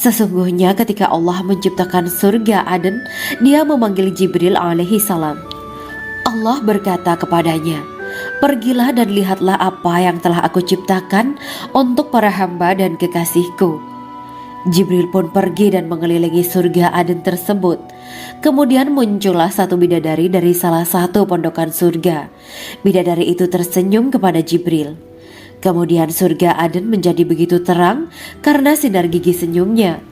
Sesungguhnya ketika Allah menciptakan surga Aden, dia memanggil Jibril alaihi salam. Allah berkata kepadanya, "Pergilah dan lihatlah apa yang telah aku ciptakan untuk para hamba dan kekasihku." Jibril pun pergi dan mengelilingi surga Aden tersebut. Kemudian muncullah satu bidadari dari salah satu pondokan surga. Bidadari itu tersenyum kepada Jibril. Kemudian surga Aden menjadi begitu terang karena sinar gigi senyumnya.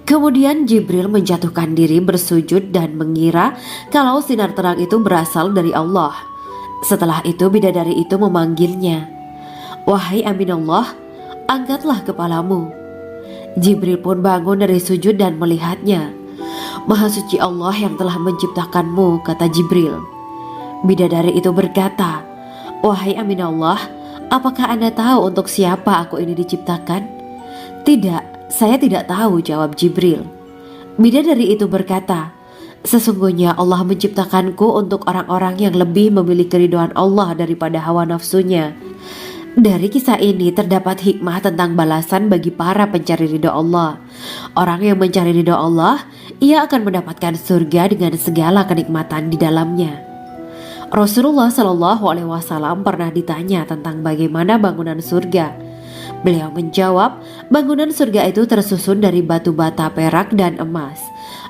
Kemudian Jibril menjatuhkan diri bersujud dan mengira kalau sinar terang itu berasal dari Allah. Setelah itu bidadari itu memanggilnya, "Wahai Aminullah, angkatlah kepalamu." Jibril pun bangun dari sujud dan melihatnya. "Maha suci Allah yang telah menciptakanmu," kata Jibril. Bidadari itu berkata, "Wahai Aminullah, apakah Anda tahu untuk siapa aku ini diciptakan?" "Tidak, saya tidak tahu," jawab Jibril. Bidadari itu berkata, "Sesungguhnya Allah menciptakanku untuk orang-orang yang lebih memilih keridhaan Allah daripada hawa nafsunya." Dari kisah ini terdapat hikmah tentang balasan bagi para pencari ridho Allah. Orang yang mencari ridho Allah, ia akan mendapatkan surga dengan segala kenikmatan di dalamnya. Rasulullah Shallallahu Alaihi Wasallam pernah ditanya tentang bagaimana bangunan surga. Beliau menjawab, bangunan surga itu tersusun dari batu bata, perak, dan emas.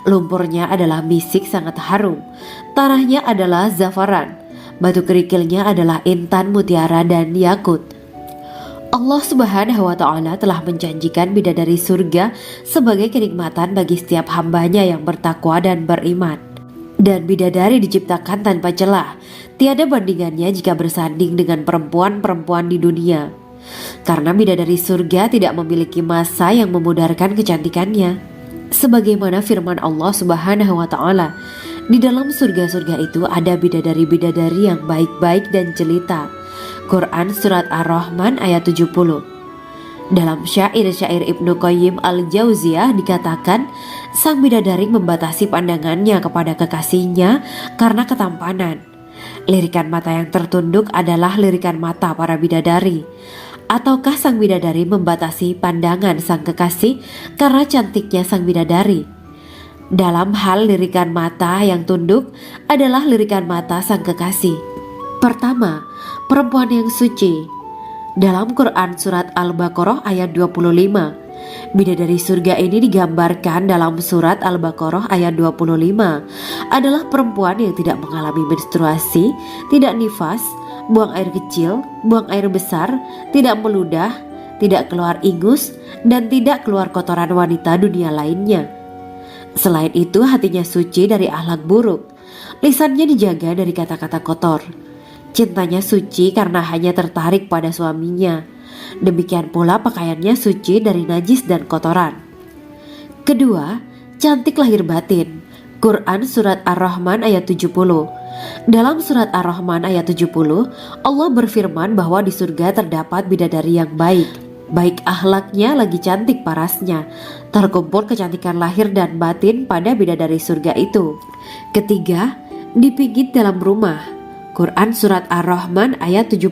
Lumpurnya adalah misik sangat harum, tanahnya adalah zafaran, batu kerikilnya adalah intan, mutiara, dan yakut. Allah Subhanahu wa Ta'ala telah menjanjikan bidadari surga sebagai kenikmatan bagi setiap hambanya yang bertakwa dan beriman. Dan bidadari diciptakan tanpa celah, tiada bandingannya jika bersanding dengan perempuan-perempuan di dunia. Karena bidadari surga tidak memiliki masa yang memudarkan kecantikannya. Sebagaimana firman Allah Subhanahu wa Ta'ala, di dalam surga-surga itu ada bidadari-bidadari yang baik-baik dan jelita. Quran Surat Ar-Rahman ayat 70. Dalam syair-syair Ibnu Qayyim al-Jauziyah dikatakan, sang bidadari membatasi pandangannya kepada kekasihnya karena ketampanan. Lirikan mata yang tertunduk adalah lirikan mata para bidadari. Ataukah sang bidadari membatasi pandangan sang kekasih karena cantiknya sang bidadari? Dalam hal lirikan mata yang tunduk adalah lirikan mata sang kekasih. Pertama, perempuan yang suci. Dalam Quran Surat Al-Baqarah ayat 25, bidadari surga ini digambarkan dalam Surat Al-Baqarah ayat 25 adalah perempuan yang tidak mengalami menstruasi, tidak nifas, buang air kecil, buang air besar, tidak meludah, tidak keluar ingus, dan tidak keluar kotoran wanita dunia lainnya. Selain itu, hatinya suci dari akhlak buruk, lisannya dijaga dari kata-kata kotor. Cintanya suci karena hanya tertarik pada suaminya. Demikian pula pakaiannya suci dari najis dan kotoran. Kedua, cantik lahir batin. Quran Surat Ar-Rahman ayat 70. Dalam Surat Ar-Rahman ayat 70, Allah berfirman bahwa di surga terdapat bidadari yang baik. Baik akhlaknya lagi cantik parasnya. Terkumpul kecantikan lahir dan batin pada bidadari surga itu. Ketiga, dipijit dalam rumah. Quran Surat Ar-Rahman ayat 72.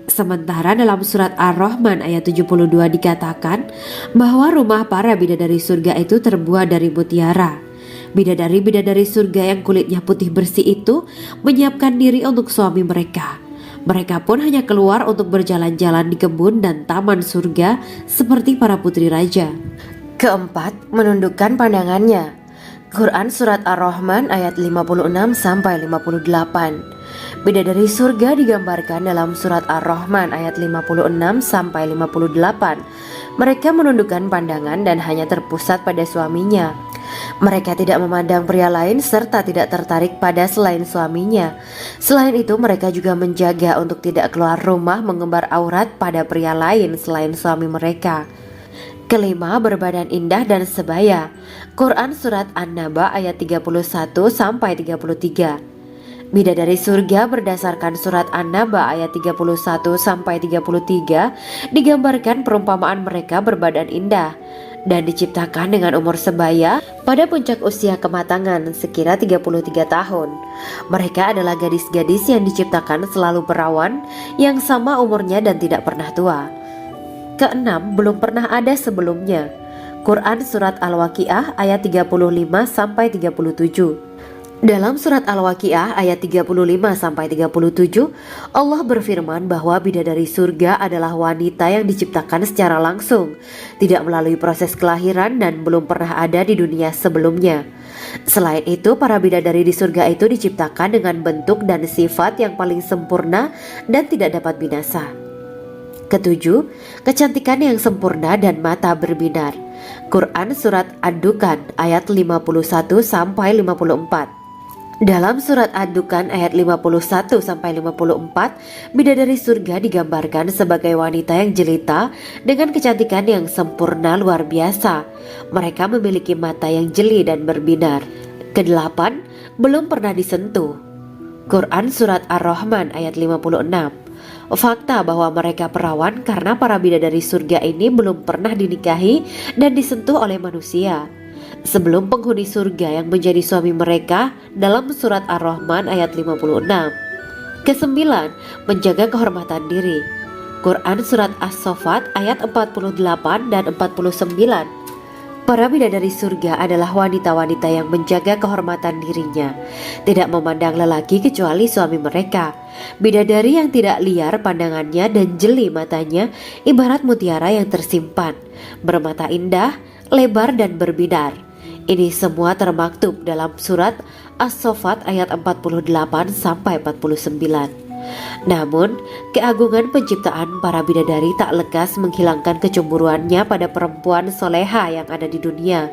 Sementara dalam Surat Ar-Rahman ayat 72 dikatakan bahwa rumah para bidadari surga itu terbuat dari mutiara. Bidadari-bidadari surga yang kulitnya putih bersih itu menyiapkan diri untuk suami mereka. Mereka pun hanya keluar untuk berjalan-jalan di kebun dan taman surga seperti para putri raja. Keempat, menundukkan pandangannya. Quran Surat Ar-Rahman ayat 56-58. Bidadari surga digambarkan dalam Surat Ar-Rahman ayat 56-58. Mereka menundukkan pandangan dan hanya terpusat pada suaminya. Mereka tidak memandang pria lain serta tidak tertarik pada selain suaminya. Selain itu, mereka juga menjaga untuk tidak keluar rumah mengembar aurat pada pria lain selain suami mereka. Kelima, berbadan indah dan sebaya. Quran Surat An-Naba ayat 31-33. Bidadari surga berdasarkan Surat An-Naba ayat 31-33 digambarkan perumpamaan mereka berbadan indah dan diciptakan dengan umur sebaya pada puncak usia kematangan sekira 33 tahun. Mereka adalah gadis-gadis yang diciptakan selalu perawan yang sama umurnya dan tidak pernah tua. Keenam, belum pernah ada sebelumnya. Quran Surat Al-Waqiah ayat 35-37. Dalam surat Al-Waqiah ayat 35-37, Allah berfirman bahwa bidadari surga adalah wanita yang diciptakan secara langsung, tidak melalui proses kelahiran dan belum pernah ada di dunia sebelumnya. Selain itu, para bidadari di surga itu diciptakan dengan bentuk dan sifat yang paling sempurna dan tidak dapat binasa. Ketujuh, kecantikan yang sempurna dan mata berbinar. Quran Surat Ad-Dukhan ayat 51-54. Dalam surat Ad-Dukhan ayat 51-54, bidadari surga digambarkan sebagai wanita yang jelita dengan kecantikan yang sempurna luar biasa. Mereka memiliki mata yang jeli dan berbinar. Kedelapan, belum pernah disentuh. Quran Surat Ar-Rahman ayat 56. Fakta bahwa mereka perawan karena para bidadari surga ini belum pernah dinikahi dan disentuh oleh manusia sebelum penghuni surga yang menjadi suami mereka dalam surat Ar-Rahman ayat 56. Kesembilan, menjaga kehormatan diri. Quran Surat As-Saffat ayat 48 dan 49. Para bidadari surga adalah wanita-wanita yang menjaga kehormatan dirinya, tidak memandang lelaki kecuali suami mereka. Bidadari yang tidak liar pandangannya dan jeli matanya ibarat mutiara yang tersimpan, bermata indah, lebar dan berbinar. Ini semua termaktub dalam surat As-Saffat ayat 48-49. Namun, keagungan penciptaan para bidadari tak lekas menghilangkan kecemburuannya pada perempuan soleha yang ada di dunia.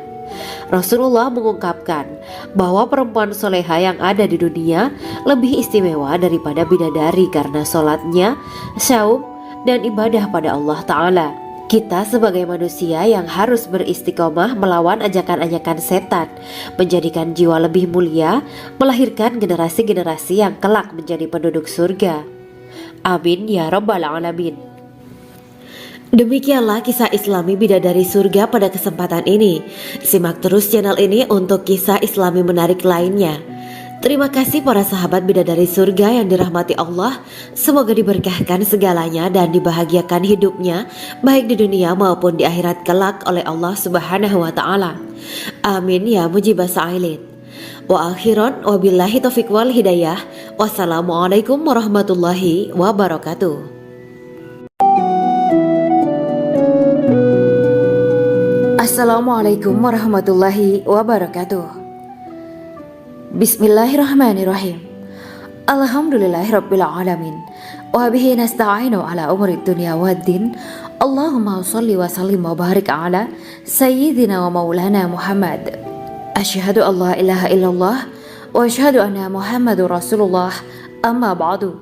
Rasulullah mengungkapkan bahwa perempuan soleha yang ada di dunia lebih istimewa daripada bidadari karena sholatnya, saum, dan ibadah pada Allah Ta'ala. Kita sebagai manusia yang harus beristiqomah melawan ajakan-ajakan setan, menjadikan jiwa lebih mulia, melahirkan generasi-generasi yang kelak menjadi penduduk surga. Amin ya Rabbal Alamin. Demikianlah kisah Islami bidadari surga pada kesempatan ini. Simak terus channel ini untuk kisah Islami menarik lainnya. Terima kasih para sahabat bidadari surga yang dirahmati Allah. Semoga diberkahkan segalanya dan dibahagiakan hidupnya baik di dunia maupun di akhirat kelak oleh Allah Subhanahu wa taala. Amin ya mujibah sa'ilin. Wa akhiran wabillahi taufiq wal hidayah. Wassalamualaikum warahmatullahi wabarakatuh. Assalamualaikum warahmatullahi wabarakatuh. Bismillahirrahmanirrahim. Alhamdulillahirabbil alamin. Wa bihi nasta'inu ala umuri dunya waddin. Allahumma shalli wa sallim wa barik ala sayyidina wa maulana Muhammad. Asyhadu an la ilaha illallah wa asyhadu anna Muhammadur Rasulullah. Amma ba'du.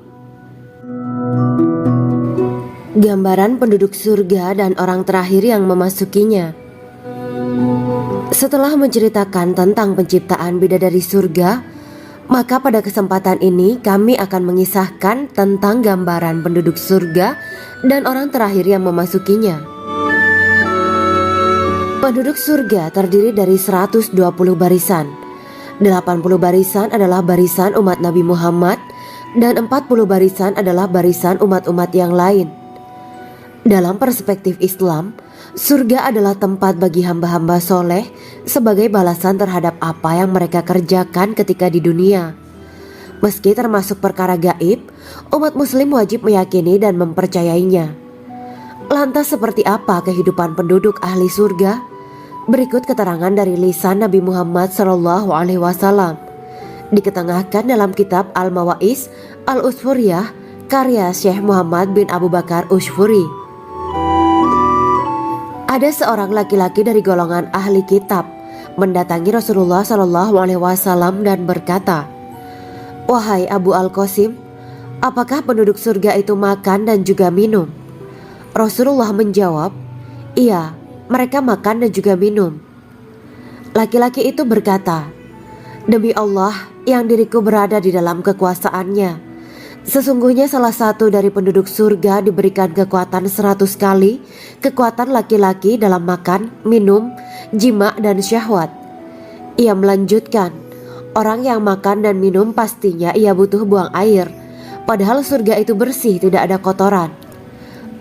Gambaran penduduk surga dan orang terakhir yang memasukinya. Setelah menceritakan tentang penciptaan bidadari surga, maka pada kesempatan ini kami akan mengisahkan tentang gambaran penduduk surga dan orang terakhir yang memasukinya. Penduduk surga terdiri dari 120 barisan. 80 barisan adalah barisan umat Nabi Muhammad dan 40 barisan adalah barisan umat-umat yang lain. Dalam perspektif Islam, surga adalah tempat bagi hamba-hamba soleh sebagai balasan terhadap apa yang mereka kerjakan ketika di dunia. Meski termasuk perkara gaib, umat muslim wajib meyakini dan mempercayainya. Lantas seperti apa kehidupan penduduk ahli surga? Berikut keterangan dari lisan Nabi Muhammad SAW, diketengahkan dalam kitab Al-Mawa'is Al-Usfuriyah karya Syekh Muhammad bin Abu Bakar Usfuri. Ada seorang laki-laki dari golongan ahli kitab mendatangi Rasulullah SAW dan berkata, "Wahai Abu Al-Qasim, apakah penduduk surga itu makan dan juga minum?" Rasulullah menjawab, "Iya, mereka makan dan juga minum." Laki-laki itu berkata, "Demi Allah yang diriku berada di dalam kekuasaannya, sesungguhnya salah satu dari penduduk surga diberikan kekuatan 100 kali kekuatan laki-laki dalam makan, minum, jima, dan syahwat." Ia melanjutkan, "Orang yang makan dan minum pastinya ia butuh buang air, padahal surga itu bersih, tidak ada kotoran."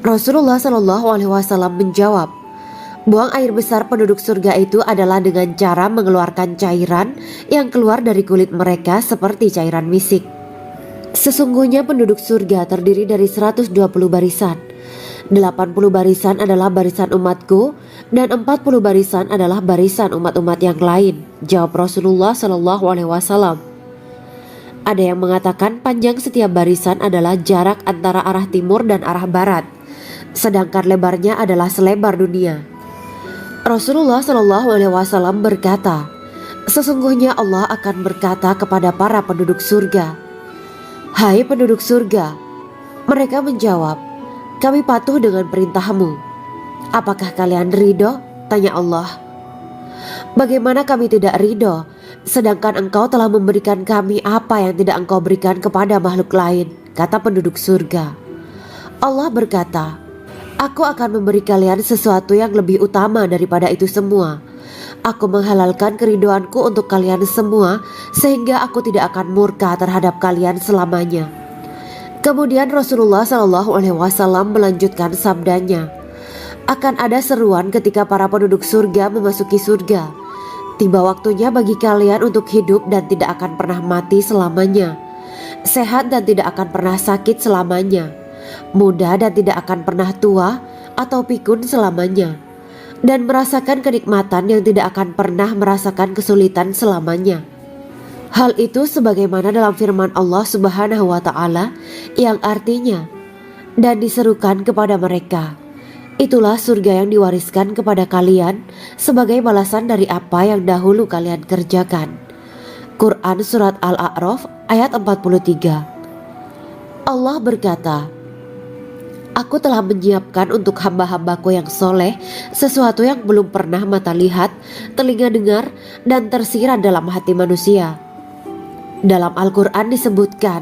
Rasulullah SAW menjawab, Buang air besar penduduk surga itu adalah dengan cara mengeluarkan cairan yang keluar dari kulit mereka seperti cairan misik. Sesungguhnya penduduk surga terdiri dari 120 barisan. 80 barisan adalah barisan umatku dan 40 barisan adalah barisan umat-umat yang lain, jawab Rasulullah SAW. Ada yang mengatakan panjang setiap barisan adalah jarak antara arah timur dan arah barat, sedangkan lebarnya adalah selebar dunia. Rasulullah SAW berkata, sesungguhnya Allah akan berkata kepada para penduduk surga, "Hai penduduk surga." Mereka menjawab, "Kami patuh dengan perintahmu." "Apakah kalian ridho?" tanya Allah. "Bagaimana kami tidak ridho, sedangkan engkau telah memberikan kami apa yang tidak engkau berikan kepada makhluk lain," kata penduduk surga. Allah berkata, "Aku akan memberi kalian sesuatu yang lebih utama daripada itu semua. Aku menghalalkan keridoanku untuk kalian semua sehingga aku tidak akan murka terhadap kalian selamanya." Kemudian Rasulullah SAW melanjutkan sabdanya, "Akan ada seruan ketika para penduduk surga memasuki surga. Tiba waktunya bagi kalian untuk hidup dan tidak akan pernah mati selamanya, sehat dan tidak akan pernah sakit selamanya, muda dan tidak akan pernah tua atau pikun selamanya, dan merasakan kenikmatan yang tidak akan pernah merasakan kesulitan selamanya." Hal itu sebagaimana dalam firman Allah Subhanahu wa Ta'ala yang artinya, "Dan diserukan kepada mereka, itulah surga yang diwariskan kepada kalian sebagai balasan dari apa yang dahulu kalian kerjakan." Quran Surat Al-A'raf ayat 43. Allah berkata, "Aku telah menyiapkan untuk hamba-hambaku yang soleh sesuatu yang belum pernah mata lihat, telinga dengar, dan tersirat dalam hati manusia." Dalam Al-Quran disebutkan,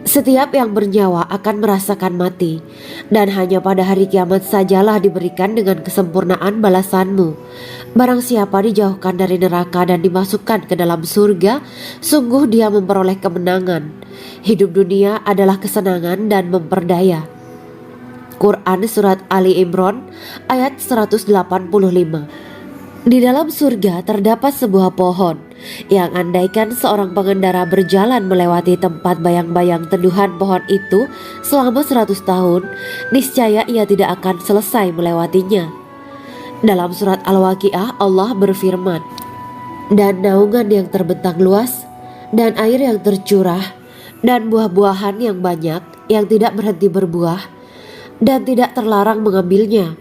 setiap yang bernyawa akan merasakan mati, dan hanya pada hari kiamat sajalah diberikan dengan kesempurnaan balasanmu. Barang siapa dijauhkan dari neraka dan dimasukkan ke dalam surga, sungguh dia memperoleh kemenangan. Hidup dunia adalah kesenangan dan memperdaya. Quran Surat Ali Imran ayat 185. Di dalam surga terdapat sebuah pohon yang andaikan seorang pengendara berjalan melewati tempat bayang-bayang teduhan pohon itu selama 100 tahun, niscaya ia tidak akan selesai melewatinya. Dalam surat Al-Waqiah Allah berfirman, "Dan naungan yang terbentang luas, dan air yang tercurah, dan buah-buahan yang banyak yang tidak berhenti berbuah, dan tidak terlarang mengambilnya,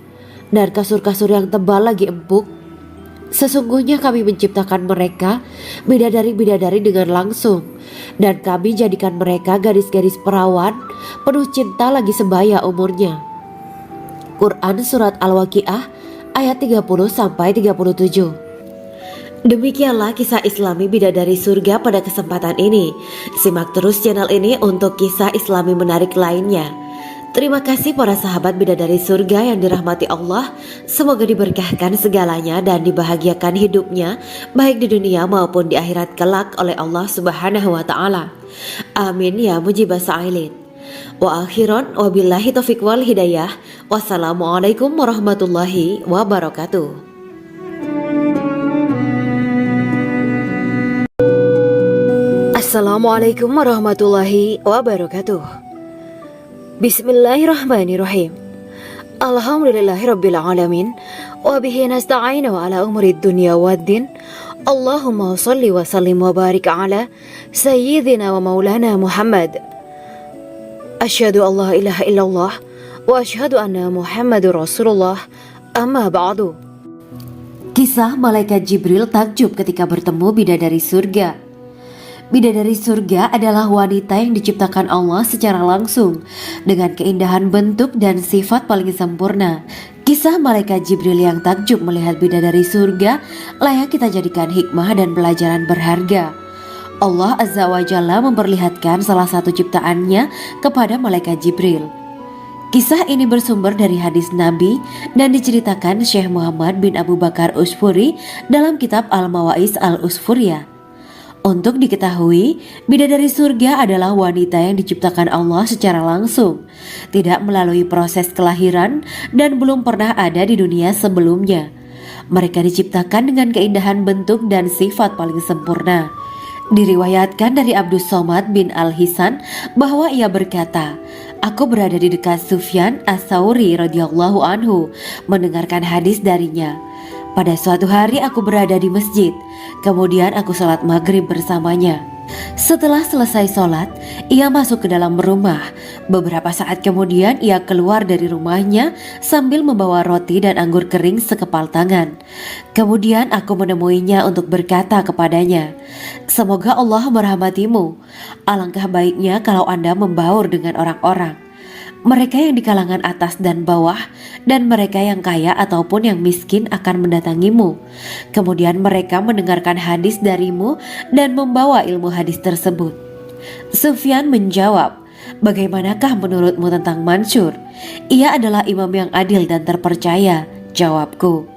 dan kasur-kasur yang tebal lagi empuk. Sesungguhnya kami menciptakan mereka bidadari-bidadari dengan langsung, dan kami jadikan mereka gadis-gadis perawan penuh cinta lagi sebaya umurnya." Quran Surat Al-Waqiah ayat 30-37. Demikianlah kisah Islami bidadari surga pada kesempatan ini. Simak terus channel ini untuk kisah Islami menarik lainnya. Terima kasih para sahabat bidadari surga yang dirahmati Allah. Semoga diberkahkan segalanya dan dibahagiakan hidupnya baik di dunia maupun di akhirat kelak oleh Allah Subhanahu wa Ta'ala. Amin ya mujibah sa'ilin. Wa akhiran wabillahi taufiq wal hidayah. Wassalamualaikum warahmatullahi wabarakatuh. Assalamualaikum warahmatullahi wabarakatuh. Bismillahirrahmanirrahim. Alhamdulillahirabbil alamin wa bihi nasta'inu ala umuri dunya waddin. Allahumma shalli wa sallim wa barik ala sayyidina wa maulana Muhammad. Asyhadu an la ilaha illallah wa asyhadu anna Muhammadur Rasulullah. Amma ba'du. Kisah malaikat Jibril takjub ketika bertemu bidadari surga. Bidadari surga adalah wanita yang diciptakan Allah secara langsung dengan keindahan bentuk dan sifat paling sempurna. Kisah malaikat Jibril yang takjub melihat bidadari surga layak kita jadikan hikmah dan pelajaran berharga. Allah Azza wa Jalla memperlihatkan salah satu ciptaannya kepada malaikat Jibril. Kisah ini bersumber dari hadis Nabi dan diceritakan Syekh Muhammad bin Abu Bakar Usfuri dalam kitab Al-Mawaiz Al-Usfuriyah. Untuk diketahui, bidadari surga adalah wanita yang diciptakan Allah secara langsung, tidak melalui proses kelahiran dan belum pernah ada di dunia sebelumnya. Mereka diciptakan dengan keindahan bentuk dan sifat paling sempurna. Diriwayatkan dari Abdus Somad bin Al-Hisan bahwa ia berkata, "Aku berada di dekat Sufyan As-Tsauri radhiyallahu anhu mendengarkan hadis darinya. Pada suatu hari aku berada di masjid, kemudian aku sholat maghrib bersamanya. Setelah selesai sholat, ia masuk ke dalam rumah. Beberapa saat kemudian ia keluar dari rumahnya sambil membawa roti dan anggur kering sekepal tangan. Kemudian aku menemuinya untuk berkata kepadanya, 'Semoga Allah merahmatimu. Alangkah baiknya kalau Anda membaur dengan orang-orang. Mereka yang di kalangan atas dan bawah, dan mereka yang kaya ataupun yang miskin akan mendatangimu. Kemudian mereka mendengarkan hadis darimu dan membawa ilmu hadis tersebut.' Sufyan menjawab, 'Bagaimanakah menurutmu tentang Mansur? Ia adalah imam yang adil dan terpercaya.' Jawabku,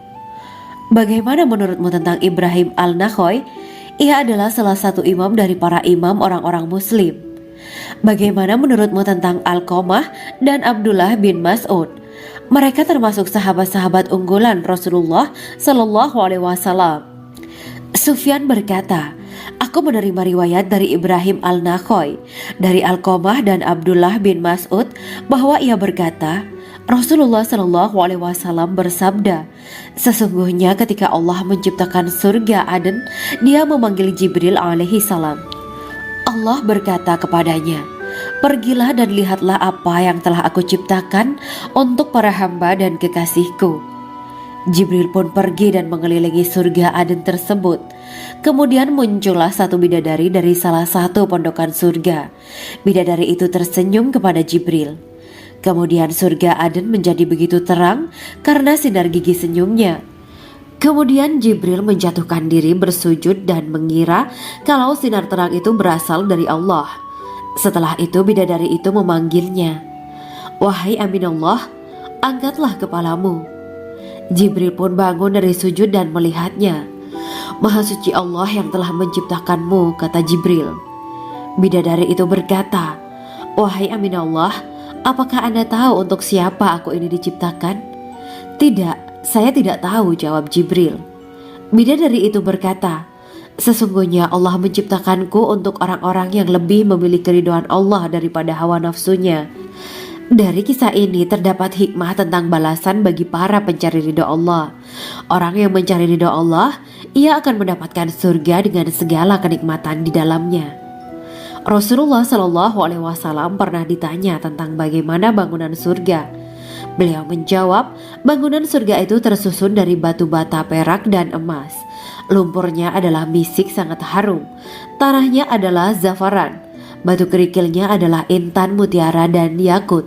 'Bagaimana menurutmu tentang Ibrahim Al-Nakhoy? Ia adalah salah satu imam dari para imam orang-orang muslim.' 'Bagaimana menurutmu tentang Alqamah dan Abdullah bin Mas'ud? Mereka termasuk sahabat-sahabat unggulan Rasulullah Shallallahu Alaihi Wasallam.' Sufyan berkata, 'Aku menerima riwayat dari Ibrahim Al-Nakhoy, dari Alqamah dan Abdullah bin Mas'ud bahwa ia berkata, Rasulullah Shallallahu Alaihi Wasallam bersabda, sesungguhnya ketika Allah menciptakan surga Aden, Dia memanggil Jibril alaihi salam. Allah berkata kepadanya, pergilah dan lihatlah apa yang telah aku ciptakan untuk para hamba dan kekasihku. Jibril pun pergi dan mengelilingi surga Aden tersebut. Kemudian muncullah satu bidadari dari salah satu pondokan surga. Bidadari itu tersenyum kepada Jibril. Kemudian surga Aden menjadi begitu terang karena sinar gigi senyumnya. Kemudian Jibril menjatuhkan diri bersujud dan mengira kalau sinar terang itu berasal dari Allah. Setelah itu bidadari itu memanggilnya, wahai Aminullah, angkatlah kepalamu. Jibril pun bangun dari sujud dan melihatnya. Maha suci Allah yang telah menciptakanmu, kata Jibril. Bidadari itu berkata, wahai Aminullah, apakah Anda tahu untuk siapa aku ini diciptakan? Tidak. Saya tidak tahu, jawab Jibril. Bidadari itu berkata, sesungguhnya Allah menciptakanku untuk orang-orang yang lebih memilih keridhaan Allah daripada hawa nafsunya. Dari kisah ini terdapat hikmah tentang balasan bagi para pencari ridha Allah. Orang yang mencari ridha Allah, ia akan mendapatkan surga dengan segala kenikmatan di dalamnya. Rasulullah Shallallahu Alaihi Wasallam pernah ditanya tentang bagaimana bangunan surga. Beliau menjawab, bangunan surga itu tersusun dari batu bata, perak, dan emas. Lumpurnya adalah misik sangat harum. Tanahnya adalah zafaran. Batu kerikilnya adalah intan, mutiara, dan yakut.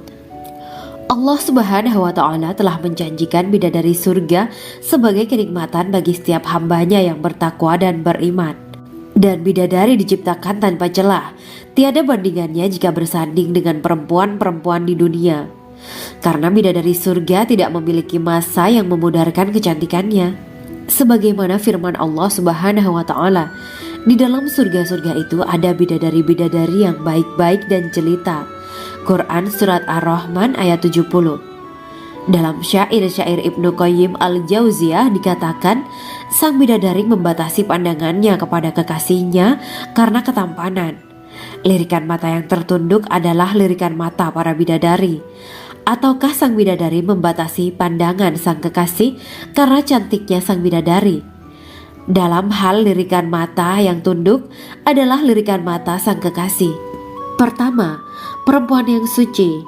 Allah Subhanahu wa Ta'ala telah menjanjikan bidadari surga sebagai kenikmatan bagi setiap hambanya yang bertakwa dan beriman. Dan bidadari diciptakan tanpa celah. Tiada bandingannya jika bersanding dengan perempuan-perempuan di dunia. Karena bidadari surga tidak memiliki masa yang memudarkan kecantikannya. Sebagaimana firman Allah Subhanahu wa Ta'ala, di dalam surga-surga itu ada bidadari-bidadari yang baik-baik dan jelita. Quran Surat Ar-Rahman ayat 70. Dalam syair-syair Ibnu Qayyim Al-Jauziyah dikatakan, sang bidadari membatasi pandangannya kepada kekasihnya karena ketampanan. Lirikan mata yang tertunduk adalah lirikan mata para bidadari. Ataukah sang bidadari membatasi pandangan sang kekasih karena cantiknya sang bidadari? Dalam hal lirikan mata yang tunduk adalah lirikan mata sang kekasih. Pertama, perempuan yang suci.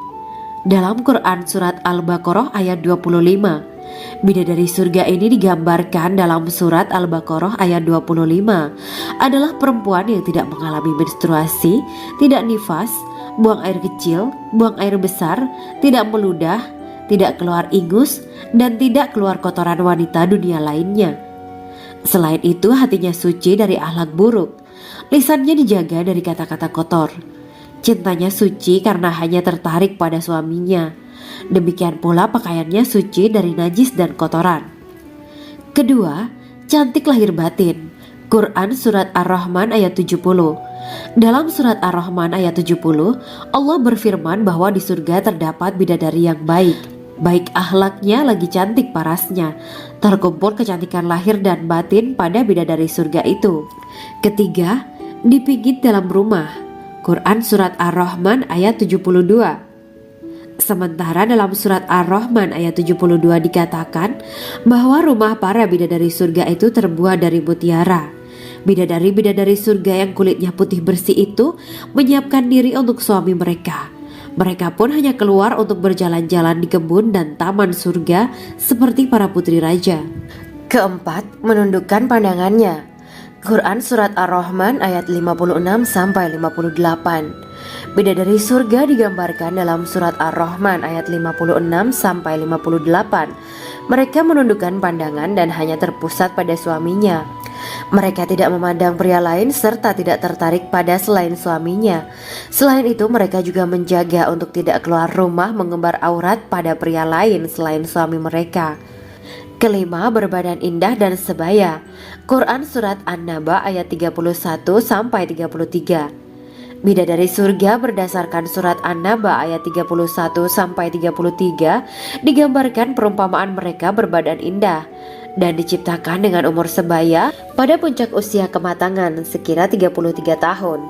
Dalam Quran Surat Al-Baqarah ayat 25, bidadari surga ini digambarkan dalam Surat Al-Baqarah ayat 25 adalah perempuan yang tidak mengalami menstruasi, tidak nifas, buang air kecil, buang air besar, tidak meludah, tidak keluar ingus, dan tidak keluar kotoran wanita dunia lainnya. Selain itu hatinya suci dari akhlak buruk, lisannya dijaga dari kata-kata kotor. Cintanya suci karena hanya tertarik pada suaminya. Demikian pula pakaiannya suci dari najis dan kotoran. Kedua, cantik lahir batin. Quran Surat Ar-Rahman ayat 70. Dalam Surat Ar-Rahman ayat 70, Allah berfirman bahwa di surga terdapat bidadari yang baik akhlaknya lagi cantik parasnya. Terkumpul kecantikan lahir dan batin pada bidadari surga itu. Ketiga, dipijit dalam rumah. Quran Surat Ar-Rahman ayat 72. Sementara dalam surat Ar-Rahman ayat 72 dikatakan bahwa rumah para bidadari surga itu terbuat dari mutiara. Bidadari-bidadari surga yang kulitnya putih bersih itu menyiapkan diri untuk suami mereka. Mereka pun hanya keluar untuk berjalan-jalan di kebun dan taman surga seperti para putri raja. Keempat, menundukkan pandangannya. Quran Surat Ar-Rahman ayat 56-58. Bidadari surga digambarkan dalam Surat Ar-Rahman ayat 56-58. Mereka menundukkan pandangan dan hanya terpusat pada suaminya. Mereka tidak memandang pria lain serta tidak tertarik pada selain suaminya. Selain itu, mereka juga menjaga untuk tidak keluar rumah mengembar aurat pada pria lain selain suami mereka. Kelima, berbadan indah dan sebaya. Quran Surat An-Naba ayat 31-33. Bidadari surga berdasarkan surat An-Naba ayat 31-33 digambarkan perumpamaan mereka berbadan indah dan diciptakan dengan umur sebaya pada puncak usia kematangan sekira 33 tahun.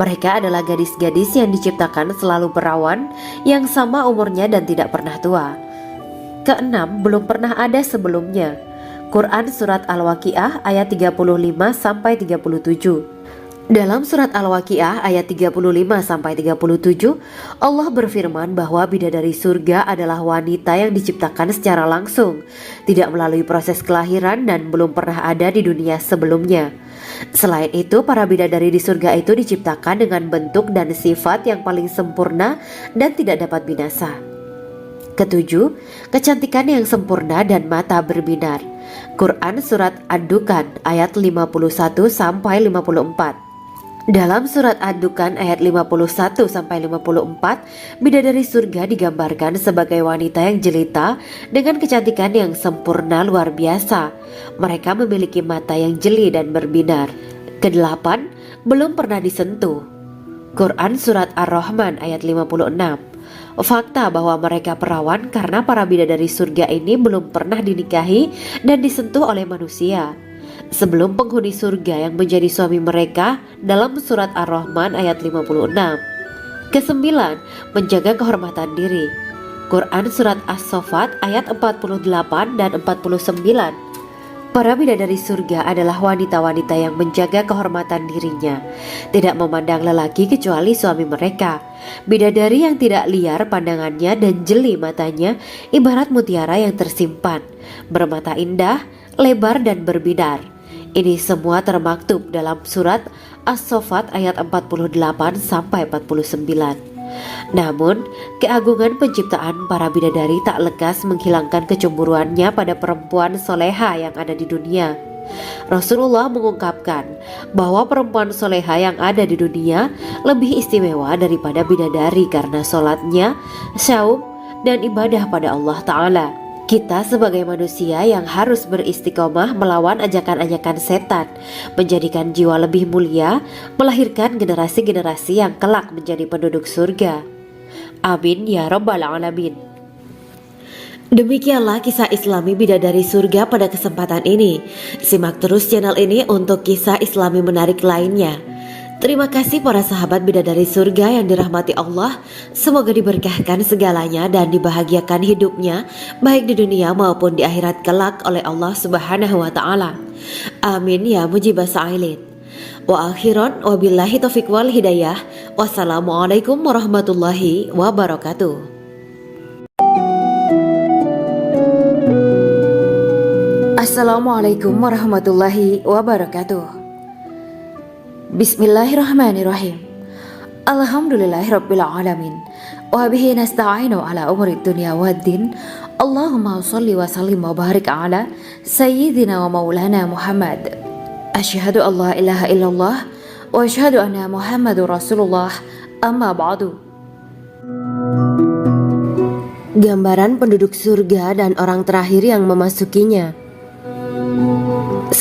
Mereka adalah gadis-gadis yang diciptakan selalu perawan yang sama umurnya dan tidak pernah tua. Keenam, belum pernah ada sebelumnya. Quran Surat Al-Waqiah ayat 35-37. Dalam surat Al-Waqiah ayat 35-37, Allah berfirman bahwa bidadari surga adalah wanita yang diciptakan secara langsung, tidak melalui proses kelahiran dan belum pernah ada di dunia sebelumnya. Selain itu, para bidadari di surga itu diciptakan dengan bentuk dan sifat yang paling sempurna dan tidak dapat binasa. Ketujuh, kecantikan yang sempurna dan mata berbinar. Quran Surat Ad-Dukan ayat 51-54. Dalam surat Ad-Dukan ayat 51-54, bidadari surga digambarkan sebagai wanita yang jelita dengan kecantikan yang sempurna luar biasa. Mereka memiliki mata yang jeli dan berbinar. Kedelapan, belum pernah disentuh. Quran Surat Ar-Rahman ayat 56. Fakta bahwa mereka perawan karena para bidadari surga ini belum pernah dinikahi dan disentuh oleh manusia sebelum penghuni surga yang menjadi suami mereka dalam surat Ar-Rahman ayat 56. Kesembilan, menjaga kehormatan diri. Quran Surat As-Saffat ayat 48 dan 49. Para bidadari surga adalah wanita-wanita yang menjaga kehormatan dirinya, tidak memandang lelaki kecuali suami mereka. Bidadari yang tidak liar pandangannya dan jeli matanya ibarat mutiara yang tersimpan, bermata indah, lebar dan berbinar. Ini semua termaktub dalam surat As-Saffat ayat 48-49. Namun, keagungan penciptaan para bidadari tak lekas menghilangkan kecemburuannya pada perempuan soleha yang ada di dunia. Rasulullah mengungkapkan bahwa perempuan soleha yang ada di dunia lebih istimewa daripada bidadari karena sholatnya, syaum, dan ibadah pada Allah Ta'ala. Kita sebagai manusia yang harus beristiqomah melawan ajakan-ajakan setan, menjadikan jiwa lebih mulia, melahirkan generasi-generasi yang kelak menjadi penduduk surga. Amin ya Rabbal Alamin. Demikianlah kisah Islami bidadari surga pada kesempatan ini. Simak terus channel ini untuk kisah Islami menarik lainnya. Terima kasih para sahabat bidadari surga yang dirahmati Allah. Semoga diberkahkan segalanya dan dibahagiakan hidupnya baik di dunia maupun di akhirat kelak oleh Allah Subhanahu wa taala. Amin ya mujibah sa'ilin. Wa akhiran wabillahi taufiq wal hidayah. Wassalamualaikum warahmatullahi wabarakatuh. Assalamualaikum warahmatullahi wabarakatuh. Bismillahirrahmanirrahim. Alhamdulillahirabbil alamin. Wa bihi nasta'inu ala umuri dunya waddin. Allahumma shalli wa sallim wa barik ala sayyidina wa maulana Muhammad. Asyhadu an la ilaha illallah wa asyhadu anna Muhammadur Rasulullah. Amma ba'du. Gambaran penduduk surga dan orang terakhir yang memasukinya.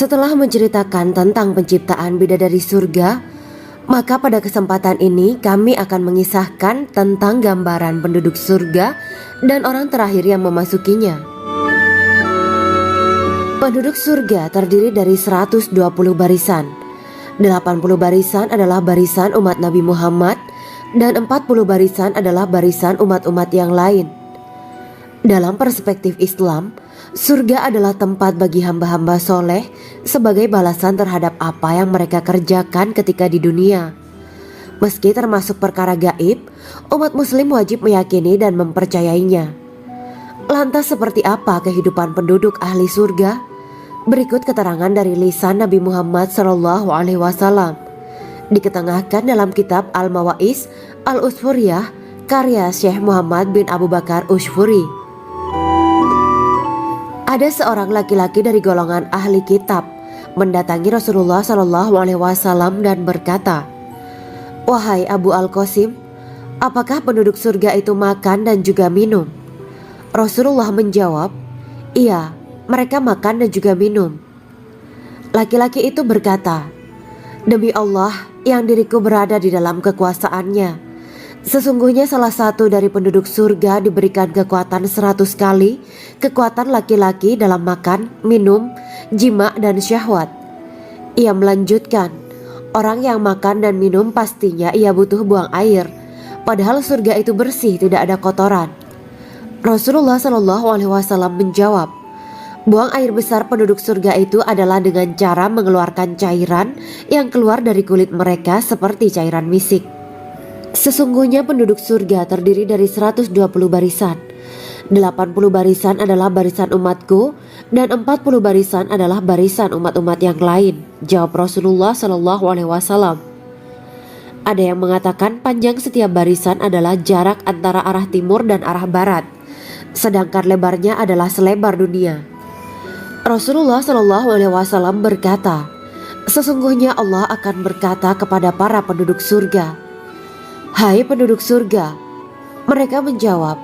Setelah menceritakan tentang penciptaan bidadari surga, maka pada kesempatan ini kami akan mengisahkan tentang gambaran penduduk surga dan orang terakhir yang memasukinya. Penduduk surga terdiri dari 120 barisan. 80 barisan adalah barisan umat Nabi Muhammad dan 40 barisan adalah barisan umat-umat yang lain. Dalam perspektif Islam, surga adalah tempat bagi hamba-hamba soleh sebagai balasan terhadap apa yang mereka kerjakan ketika di dunia. Meski termasuk perkara gaib, umat muslim wajib meyakini dan mempercayainya. Lantas seperti apa kehidupan penduduk ahli surga? Berikut keterangan dari lisan Nabi Muhammad SAW, diketengahkan dalam kitab Al-Mawa'is Al-Usfuriyah karya Syekh Muhammad bin Abu Bakar Ushfuri. Ada seorang laki-laki dari golongan ahli kitab mendatangi Rasulullah SAW dan berkata, "Wahai Abu Al-Qasim, apakah penduduk surga itu makan dan juga minum?" Rasulullah menjawab, "Iya, mereka makan dan juga minum." Laki-laki itu berkata, "Demi Allah yang diriku berada di dalam kekuasaannya, sesungguhnya salah satu dari penduduk surga diberikan kekuatan 100 kali kekuatan laki-laki dalam makan, minum, jima dan syahwat." Ia melanjutkan, "Orang yang makan dan minum pastinya ia butuh buang air, padahal surga itu bersih, tidak ada kotoran." Rasulullah SAW menjawab, "Buang air besar penduduk surga itu adalah dengan cara mengeluarkan cairan yang keluar dari kulit mereka seperti cairan misik." Sesungguhnya penduduk surga terdiri dari 120 barisan. 80 barisan adalah barisan umatku dan 40 barisan adalah barisan umat-umat yang lain, jawab Rasulullah SAW. Ada yang mengatakan panjang setiap barisan adalah jarak antara arah timur dan arah barat, sedangkan lebarnya adalah selebar dunia. Rasulullah SAW berkata, "Sesungguhnya Allah akan berkata kepada para penduduk surga, 'Hai penduduk surga,' mereka menjawab,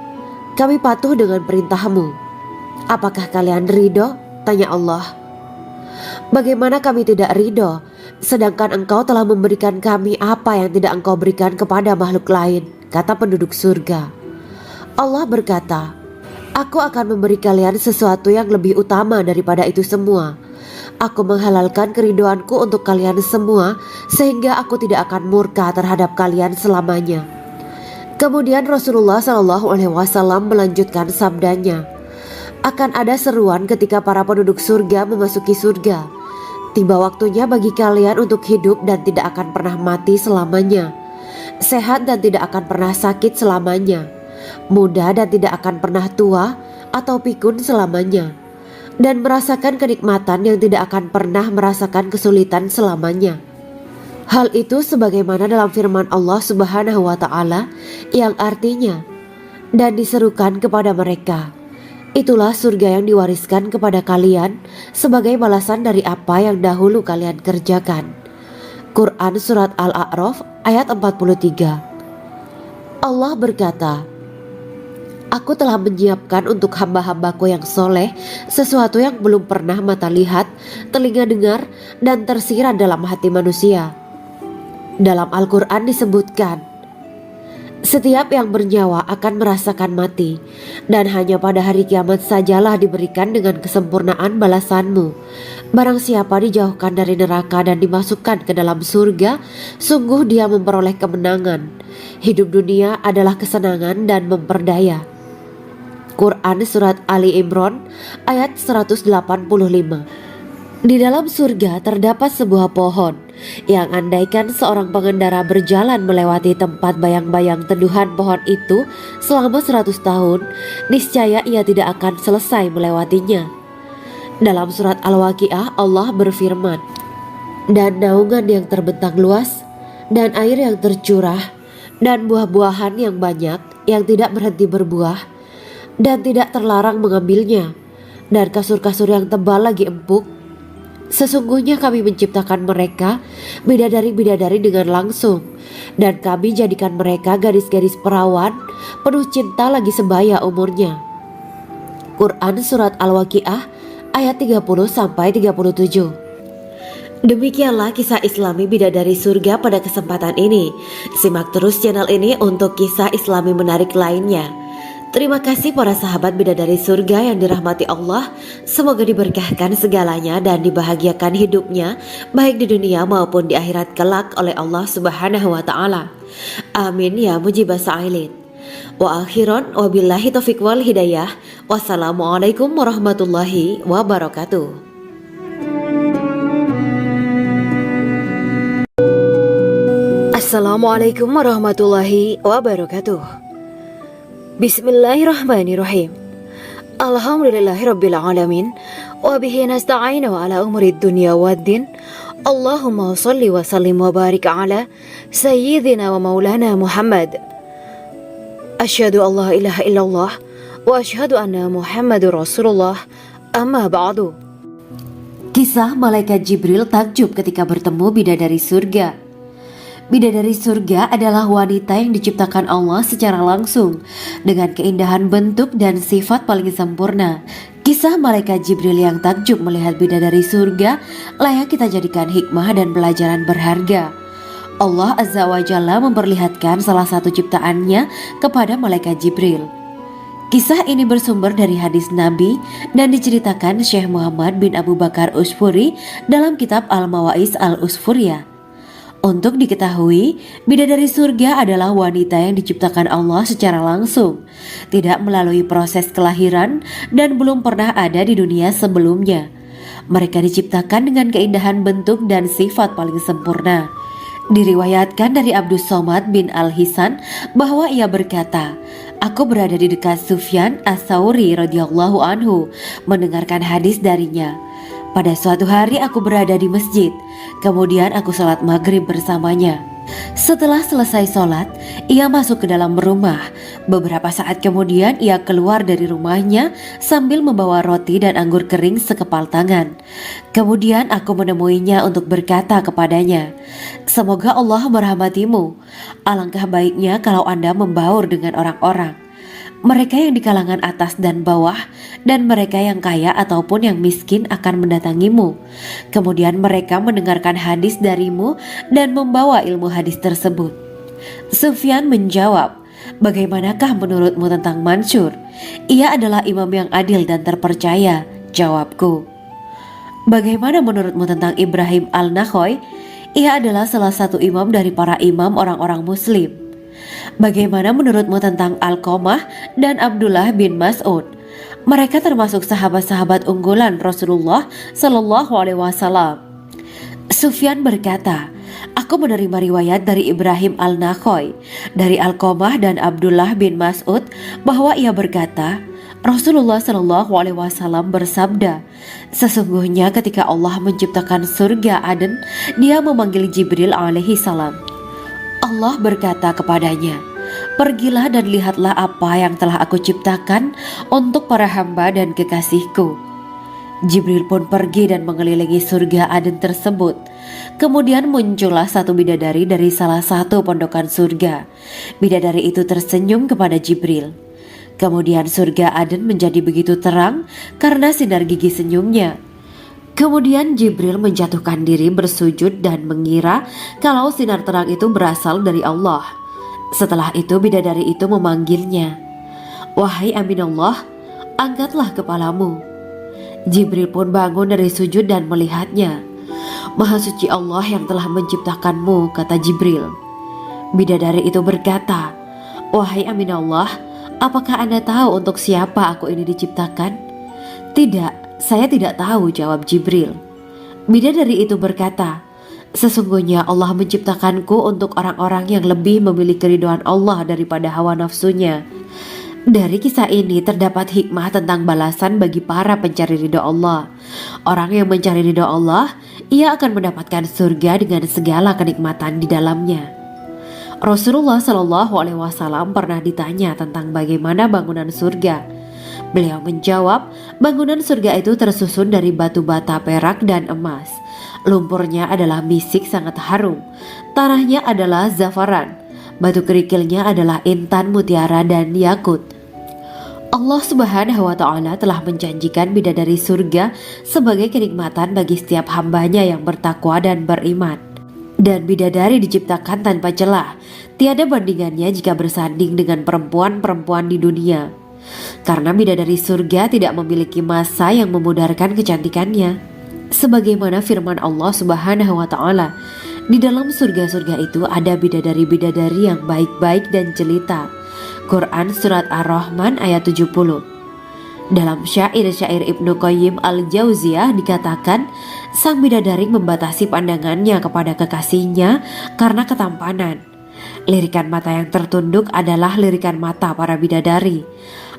'Kami patuh dengan perintahmu.' 'Apakah kalian ridho?' tanya Allah. 'Bagaimana kami tidak ridho, sedangkan engkau telah memberikan kami apa yang tidak engkau berikan kepada makhluk lain,' kata penduduk surga. Allah berkata, 'Aku akan memberi kalian sesuatu yang lebih utama daripada itu semua. Aku menghalalkan keridoanku untuk kalian semua sehingga aku tidak akan murka terhadap kalian selamanya.'" Kemudian Rasulullah SAW melanjutkan sabdanya, "Akan ada seruan ketika para penduduk surga memasuki surga. Tiba waktunya bagi kalian untuk hidup dan tidak akan pernah mati selamanya, sehat dan tidak akan pernah sakit selamanya, muda dan tidak akan pernah tua atau pikun selamanya, dan merasakan kenikmatan yang tidak akan pernah merasakan kesulitan selamanya." Hal itu sebagaimana dalam firman Allah Subhanahu wa Ta'ala yang artinya, "Dan diserukan kepada mereka, itulah surga yang diwariskan kepada kalian sebagai balasan dari apa yang dahulu kalian kerjakan." Quran Surat Al-A'raf ayat 43. Allah berkata, "Aku telah menyiapkan untuk hamba-hambaku yang soleh sesuatu yang belum pernah mata lihat, telinga dengar, dan tersirat dalam hati manusia." Dalam Al-Quran disebutkan, "Setiap yang bernyawa akan merasakan mati, dan hanya pada hari kiamat sajalah diberikan dengan kesempurnaan balasanmu. Barang siapa dijauhkan dari neraka dan dimasukkan ke dalam surga, sungguh dia memperoleh kemenangan. Hidup dunia adalah kesenangan dan memperdaya." Quran Surat Ali Imran ayat 185. Di dalam surga terdapat sebuah pohon yang andaikan seorang pengendara berjalan melewati tempat bayang-bayang teduhan pohon itu selama 100 tahun, niscaya ia tidak akan selesai melewatinya. Dalam surat Al-Waqiah Allah berfirman, "Dan naungan yang terbentang luas, dan air yang tercurah, dan buah-buahan yang banyak yang tidak berhenti berbuah, dan tidak terlarang mengambilnya, dan kasur-kasur yang tebal lagi empuk. Sesungguhnya kami menciptakan mereka bidadari-bidadari dengan langsung, dan kami jadikan mereka gadis-gadis perawan penuh cinta lagi sebaya umurnya." Quran Surat Al-Waqiah ayat 30-37. Demikianlah kisah Islami Bidadari Surga pada kesempatan ini. Simak terus channel ini untuk kisah Islami menarik lainnya. Terima kasih para sahabat Bidadari Surga yang dirahmati Allah. Semoga diberkahkan segalanya dan dibahagiakan hidupnya, baik di dunia maupun di akhirat kelak oleh Allah Subhanahu wa Ta'ala. Amin ya mujibah sa'ilin. Wa akhiran wabillahi taufiq wal hidayah. Wassalamualaikum warahmatullahi wabarakatuh. Assalamualaikum warahmatullahi wabarakatuh. Bismillahirrahmanirrahim. Alhamdulillahirabbil alamin wa bihi nasta'inu ala umurid dunya waddin. Allahumma shalli wa sallim wa barik ala sayyidina wa maulana Muhammad. Asyhadu an la ilaha illallah wa asyhadu anna Muhammadur Rasulullah. Amma ba'du. Kisah malaikat Jibril takjub ketika bertemu bidadari surga. Bidadari surga adalah wanita yang diciptakan Allah secara langsung dengan keindahan bentuk dan sifat paling sempurna. Kisah malaikat Jibril yang takjub melihat bidadari surga layak kita jadikan hikmah dan pelajaran berharga. Allah Azza wa Jalla memperlihatkan salah satu ciptaannya kepada malaikat Jibril. Kisah ini bersumber dari hadis Nabi dan diceritakan Syekh Muhammad bin Abu Bakar Usfuri dalam kitab Al-Mawaiz Al-Usfuriyah. Untuk diketahui, bidadari surga adalah wanita yang diciptakan Allah secara langsung, tidak melalui proses kelahiran dan belum pernah ada di dunia sebelumnya. Mereka diciptakan dengan keindahan bentuk dan sifat paling sempurna. Diriwayatkan dari Abdus Somad bin Al-Hisan bahwa ia berkata, "Aku berada di dekat Sufyan As-Sauri radhiyallahu anhu mendengarkan hadis darinya. Pada suatu hari aku berada di masjid, kemudian aku sholat maghrib bersamanya. Setelah selesai sholat, ia masuk ke dalam rumah. Beberapa saat kemudian ia keluar dari rumahnya sambil membawa roti dan anggur kering sekepal tangan. Kemudian aku menemuinya untuk berkata kepadanya, 'Semoga Allah merahmatimu. Alangkah baiknya kalau Anda membaur dengan orang-orang. Mereka yang di kalangan atas dan bawah, dan mereka yang kaya ataupun yang miskin akan mendatangimu. Kemudian mereka mendengarkan hadis darimu dan membawa ilmu hadis tersebut.' Sufyan menjawab, 'Bagaimanakah menurutmu tentang Mansur? Ia adalah imam yang adil dan terpercaya.' Jawabku, 'Bagaimana menurutmu tentang Ibrahim Al-Nakhoy? Ia adalah salah satu imam dari para imam orang-orang muslim.' 'Bagaimana menurutmu tentang Alqamah dan Abdullah bin Mas'ud? Mereka termasuk sahabat-sahabat unggulan Rasulullah Sallallahu Alaihi Wasallam.' Sufyan berkata, 'Aku menerima riwayat dari Ibrahim Al-Nakhoy, dari Alqamah dan Abdullah bin Mas'ud bahwa ia berkata, Rasulullah Sallallahu Alaihi Wasallam bersabda, sesungguhnya ketika Allah menciptakan surga Aden, Dia memanggil Jibril alaihi salam. Allah berkata kepadanya, pergilah dan lihatlah apa yang telah aku ciptakan untuk para hamba dan kekasihku. Jibril pun pergi dan mengelilingi surga Aden tersebut. Kemudian muncullah satu bidadari dari salah satu pondokan surga. Bidadari itu tersenyum kepada Jibril. Kemudian surga Aden menjadi begitu terang karena sinar gigi senyumnya. Kemudian Jibril menjatuhkan diri bersujud dan mengira kalau sinar terang itu berasal dari Allah. Setelah itu bidadari itu memanggilnya, wahai Aminullah, angkatlah kepalamu. Jibril pun bangun dari sujud dan melihatnya. Maha suci Allah yang telah menciptakanmu, kata Jibril. Bidadari itu berkata, wahai Aminullah, apakah Anda tahu untuk siapa aku ini diciptakan? Tidak, saya tidak tahu, jawab Jibril. Bidadari itu berkata, sesungguhnya Allah menciptakanku untuk orang-orang yang lebih memilih keridhaan Allah daripada hawa nafsunya. Dari kisah ini terdapat hikmah tentang balasan bagi para pencari ridha Allah. Orang yang mencari ridha Allah, ia akan mendapatkan surga dengan segala kenikmatan di dalamnya. Rasulullah Shallallahu Alaihi Wasallam pernah ditanya tentang bagaimana bangunan surga. Beliau menjawab, bangunan surga itu tersusun dari batu bata, perak, dan emas. Lumpurnya adalah misik sangat harum. Tanahnya adalah zafaran. Batu kerikilnya adalah intan, mutiara, dan yakut. Allah Subhanahu wa Ta'ala telah menjanjikan bidadari surga sebagai kenikmatan bagi setiap hambanya yang bertakwa dan beriman. Dan bidadari diciptakan tanpa celah, tiada bandingannya jika bersanding dengan perempuan-perempuan di dunia. Karena bidadari surga tidak memiliki masa yang memudarkan kecantikannya. Sebagaimana firman Allah Subhanahu wa Ta'ala, di dalam surga-surga itu ada bidadari-bidadari yang baik-baik dan jelita. Quran Surat Ar-Rahman ayat 70. Dalam syair-syair Ibnu Qayyim al-Jauziyah dikatakan, sang bidadari membatasi pandangannya kepada kekasihnya karena ketampanan. Lirikan mata yang tertunduk adalah lirikan mata para bidadari.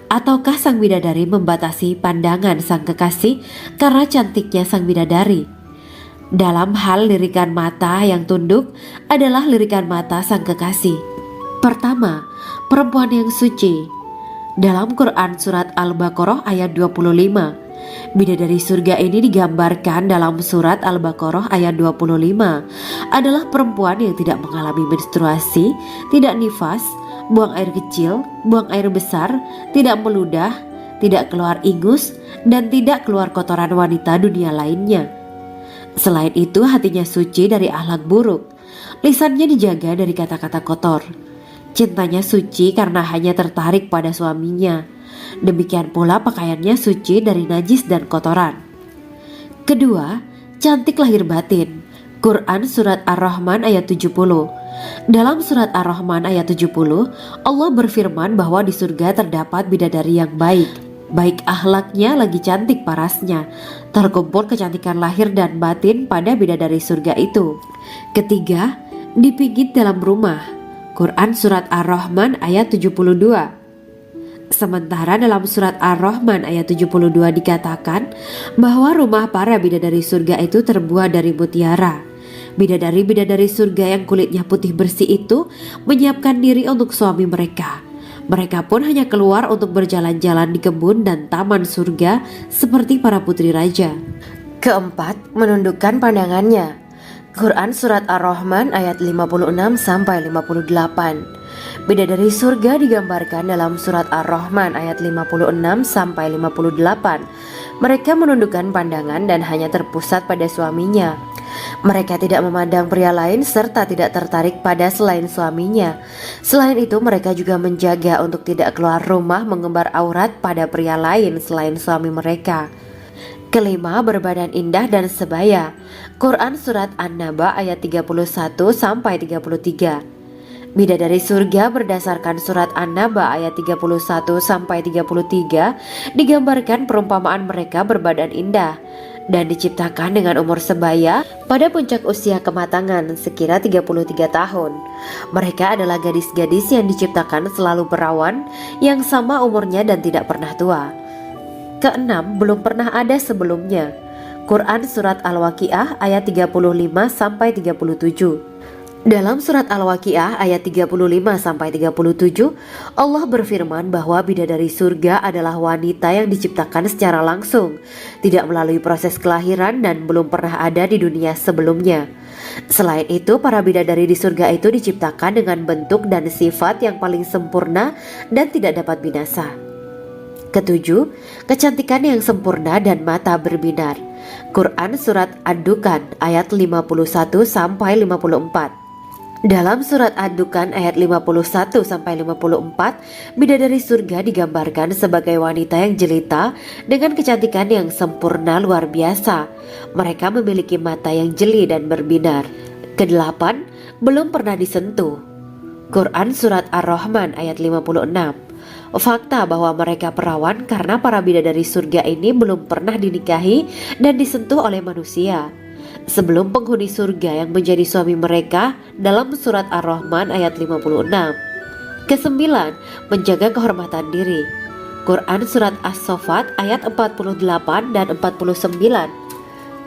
Ataukah sang bidadari membatasi pandangan sang kekasih karena cantiknya sang bidadari? Dalam hal lirikan mata yang tunduk adalah lirikan mata sang kekasih. Pertama, perempuan yang suci. Dalam Quran Surat Al-Baqarah ayat 25, bidadari surga ini digambarkan dalam Surat Al-Baqarah ayat 25 adalah perempuan yang tidak mengalami menstruasi, tidak nifas, buang air kecil, buang air besar, tidak meludah, tidak keluar ingus, dan tidak keluar kotoran wanita dunia lainnya. Selain itu, hatinya suci dari akhlak buruk, lisannya dijaga dari kata-kata kotor. Cintanya suci karena hanya tertarik pada suaminya. Demikian pula pakaiannya suci dari najis dan kotoran. Kedua, cantik lahir batin. Quran Surat Ar-Rahman ayat 70. Dalam Surat Ar-Rahman ayat 70, Allah berfirman bahwa di surga terdapat bidadari yang baik. Baik akhlaknya lagi cantik parasnya. Terkumpul kecantikan lahir dan batin pada bidadari surga itu. Ketiga, dipijit dalam rumah. Quran Surat Ar-Rahman ayat 72. Sementara dalam Surat Ar-Rahman ayat 72 dikatakan bahwa rumah para bidadari surga itu terbuat dari mutiara. Bidadari-bidadari surga yang kulitnya putih bersih itu menyiapkan diri untuk suami mereka. Mereka pun hanya keluar untuk berjalan-jalan di kebun dan taman surga seperti para putri raja. Keempat, menundukkan pandangannya. Quran Surat Ar-Rahman ayat 56-58. Bidadari surga digambarkan dalam Surat Ar-Rahman ayat 56-58. Mereka menundukkan pandangan dan hanya terpusat pada suaminya. Mereka tidak memandang pria lain serta tidak tertarik pada selain suaminya. Selain itu, mereka juga menjaga untuk tidak keluar rumah mengembar aurat pada pria lain selain suami mereka. Kelima, berbadan indah dan sebaya. Quran Surat An-Naba ayat 31-33. Bidadari surga berdasarkan Surat An-Naba ayat 31-33 digambarkan perumpamaan mereka berbadan indah dan diciptakan dengan umur sebaya pada puncak usia kematangan sekira 33 tahun. Mereka adalah gadis-gadis yang diciptakan selalu perawan yang sama umurnya dan tidak pernah tua. Keenam, belum pernah ada sebelumnya. Quran Surat Al-Waqiah ayat 35-37. Dalam Surat Al-Waqiah ayat 35-37, Allah berfirman bahwa bidadari surga adalah wanita yang diciptakan secara langsung, tidak melalui proses kelahiran dan belum pernah ada di dunia sebelumnya. Selain itu, para bidadari di surga itu diciptakan dengan bentuk dan sifat yang paling sempurna dan tidak dapat binasa. Ketujuh, kecantikan yang sempurna dan mata berbinar. Quran Surat Ad-Dukhan ayat 51-54. Dalam Surat Ad-Dukhan ayat 51-54, bidadari surga digambarkan sebagai wanita yang jelita dengan kecantikan yang sempurna luar biasa. Mereka memiliki mata yang jeli dan berbinar. Kedelapan, belum pernah disentuh. Quran Surat Ar-Rahman ayat 56. Fakta bahwa mereka perawan karena para bidadari surga ini belum pernah dinikahi dan disentuh oleh manusia sebelum penghuni surga yang menjadi suami mereka dalam Surat Ar-Rahman ayat 56. Kesembilan, menjaga kehormatan diri. Quran Surat As-Saffat ayat 48 dan 49.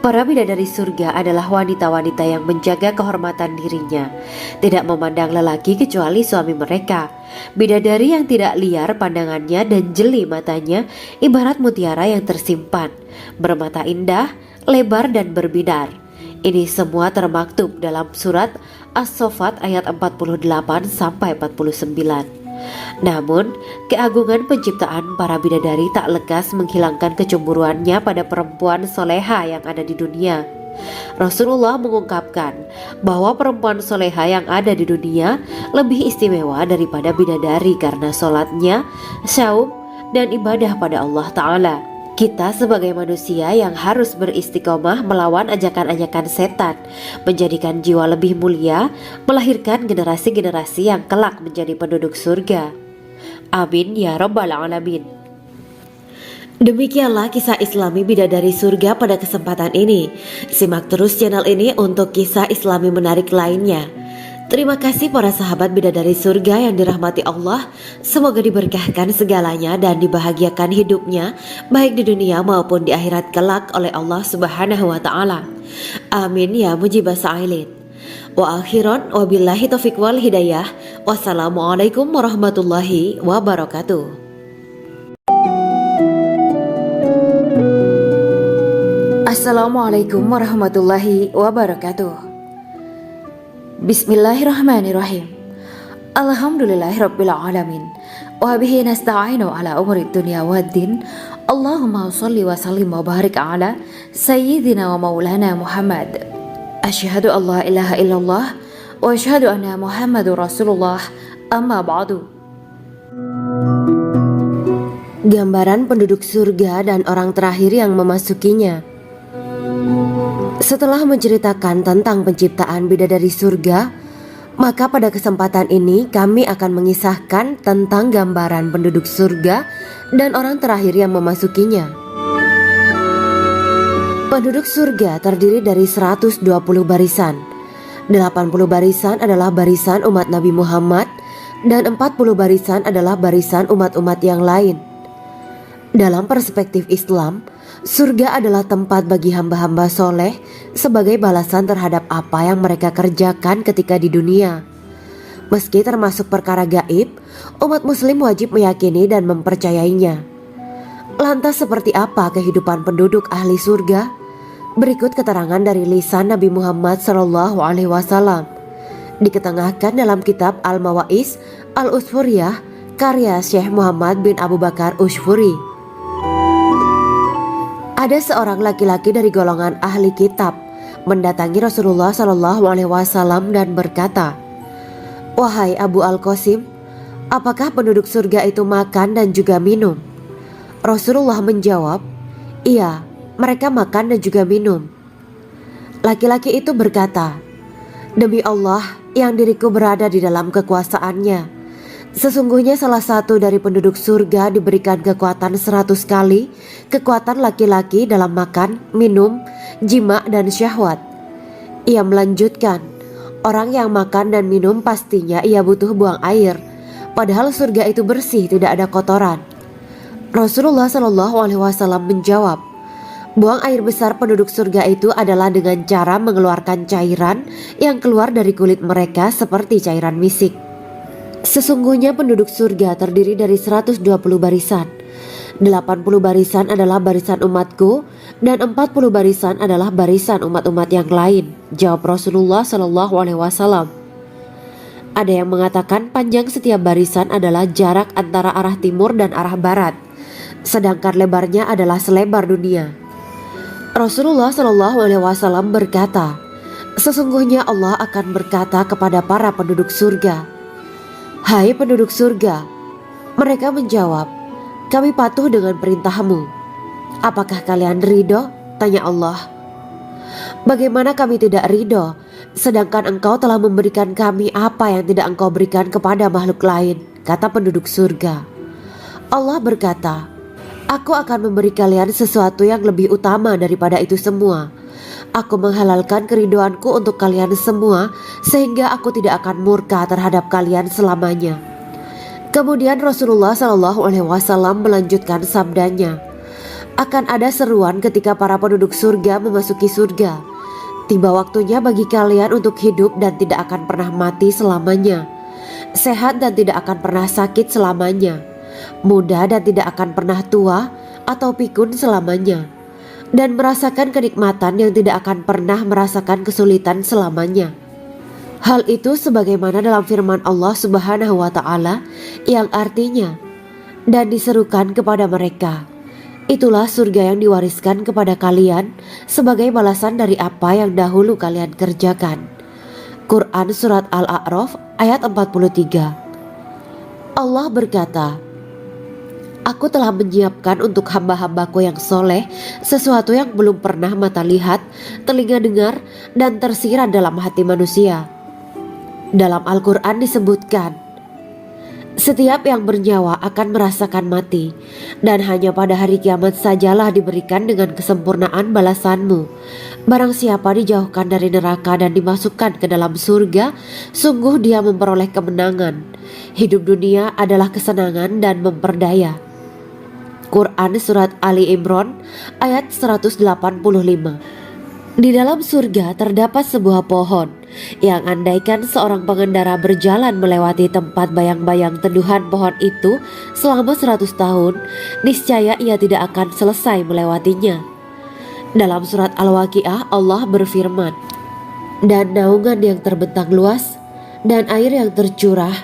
Para bidadari surga adalah wanita-wanita yang menjaga kehormatan dirinya, tidak memandang lelaki kecuali suami mereka. Bidadari yang tidak liar pandangannya dan jeli matanya ibarat mutiara yang tersimpan, bermata indah, lebar dan berbinar. Ini semua termaktub dalam Surat As-Saffat ayat 48-49. Namun, keagungan penciptaan para bidadari tak lekas menghilangkan kecemburuannya pada perempuan soleha yang ada di dunia. Rasulullah mengungkapkan bahwa perempuan soleha yang ada di dunia lebih istimewa daripada bidadari karena sholatnya, saum, dan ibadah pada Allah Ta'ala. Kita sebagai manusia yang harus beristiqomah melawan ajakan-ajakan setan, menjadikan jiwa lebih mulia, melahirkan generasi-generasi yang kelak menjadi penduduk surga. Amin ya Rabbal Alamin. Demikianlah kisah Islami bidadari surga pada kesempatan ini. Simak terus channel ini untuk kisah Islami menarik lainnya. Terima kasih para sahabat bidadari surga yang dirahmati Allah. Semoga diberkahkan segalanya dan dibahagiakan hidupnya, baik di dunia maupun di akhirat kelak oleh Allah Subhanahu wa Ta'ala. Amin ya mujibah sa'ilin. Wa akhiran wabillahi taufiq wal hidayah. Wassalamualaikum warahmatullahi wabarakatuh. Assalamualaikum warahmatullahi wabarakatuh. Bismillahirrahmanirrahim. Alhamdulillahirabbil alamin. Wa bihi nasta'inu ala umuri dunya waddin. Allahumma shalli wa sallim wa barik ala sayyidina wa maulana Muhammad. Asyhadu an la ilaha illallah wa asyhadu anna Muhammadur Rasulullah. Amma ba'du. Gambaran penduduk surga dan orang terakhir yang memasukinya. Setelah menceritakan tentang penciptaan bidadari surga, maka pada kesempatan ini kami akan mengisahkan tentang gambaran penduduk surga dan orang terakhir yang memasukinya. Penduduk surga terdiri dari 120 barisan. 80 barisan adalah barisan umat Nabi Muhammad dan 40 barisan adalah barisan umat-umat yang lain. Dalam perspektif Islam, surga adalah tempat bagi hamba-hamba soleh sebagai balasan terhadap apa yang mereka kerjakan ketika di dunia. Meski termasuk perkara gaib, umat muslim wajib meyakini dan mempercayainya. Lantas seperti apa kehidupan penduduk ahli surga? Berikut keterangan dari lisan Nabi Muhammad SAW, diketengahkan dalam kitab Al-Mawa'is Al-Usfuriyah karya Syekh Muhammad bin Abu Bakar Ushfuri. Ada seorang laki-laki dari golongan ahli kitab mendatangi Rasulullah SAW dan berkata, "Wahai Abu Al-Qasim, apakah penduduk surga itu makan dan juga minum?" Rasulullah menjawab, "Iya, mereka makan dan juga minum." Laki-laki itu berkata, "Demi Allah yang diriku berada di dalam kekuasaannya, sesungguhnya salah satu dari penduduk surga diberikan kekuatan 100 kali kekuatan laki-laki dalam makan, minum, jima, dan syahwat." Ia melanjutkan, "Orang yang makan dan minum pastinya ia butuh buang air, padahal surga itu bersih, tidak ada kotoran." Rasulullah SAW menjawab, "Buang air besar penduduk surga itu adalah dengan cara mengeluarkan cairan yang keluar dari kulit mereka seperti cairan misik." Sesungguhnya penduduk surga terdiri dari 120 barisan. 80 barisan adalah barisan umatku dan 40 barisan adalah barisan umat-umat yang lain, jawab Rasulullah SAW. Ada yang mengatakan panjang setiap barisan adalah jarak antara arah timur dan arah barat, sedangkan lebarnya adalah selebar dunia. Rasulullah SAW berkata, "Sesungguhnya Allah akan berkata kepada para penduduk surga, 'Hai penduduk surga,' mereka menjawab, 'Kami patuh dengan perintahmu.' 'Apakah kalian ridho?' tanya Allah. 'Bagaimana kami tidak ridho, sedangkan engkau telah memberikan kami apa yang tidak engkau berikan kepada makhluk lain,' kata penduduk surga. Allah berkata, 'Aku akan memberi kalian sesuatu yang lebih utama daripada itu semua. Aku menghalalkan keridoanku untuk kalian semua sehingga aku tidak akan murka terhadap kalian selamanya.'" Kemudian Rasulullah SAW melanjutkan sabdanya, "Akan ada seruan ketika para penduduk surga memasuki surga. Tiba waktunya bagi kalian untuk hidup dan tidak akan pernah mati selamanya, sehat dan tidak akan pernah sakit selamanya, muda dan tidak akan pernah tua atau pikun selamanya, dan merasakan kenikmatan yang tidak akan pernah merasakan kesulitan selamanya." Hal itu sebagaimana dalam firman Allah Subhanahu wa taala yang artinya, dan diserukan kepada mereka, itulah surga yang diwariskan kepada kalian sebagai balasan dari apa yang dahulu kalian kerjakan. Quran Surat Al-A'raf ayat 43. Allah berkata, Aku telah menyiapkan untuk hamba-hambaku yang soleh sesuatu yang belum pernah mata lihat, telinga dengar, dan tersirat dalam hati manusia. Dalam Al-Quran disebutkan, setiap yang bernyawa akan merasakan mati, dan hanya pada hari kiamat sajalah diberikan dengan kesempurnaan balasanmu. Barang siapa dijauhkan dari neraka dan dimasukkan ke dalam surga, sungguh dia memperoleh kemenangan. Hidup dunia adalah kesenangan dan memperdaya. Quran Surat Ali Imran ayat 185. Di dalam surga terdapat sebuah pohon yang andaikan seorang pengendara berjalan melewati tempat bayang-bayang teduhan pohon itu selama 100 tahun, niscaya ia tidak akan selesai melewatinya. Dalam surat Al-Waqiah Allah berfirman, dan naungan yang terbentang luas, dan air yang tercurah,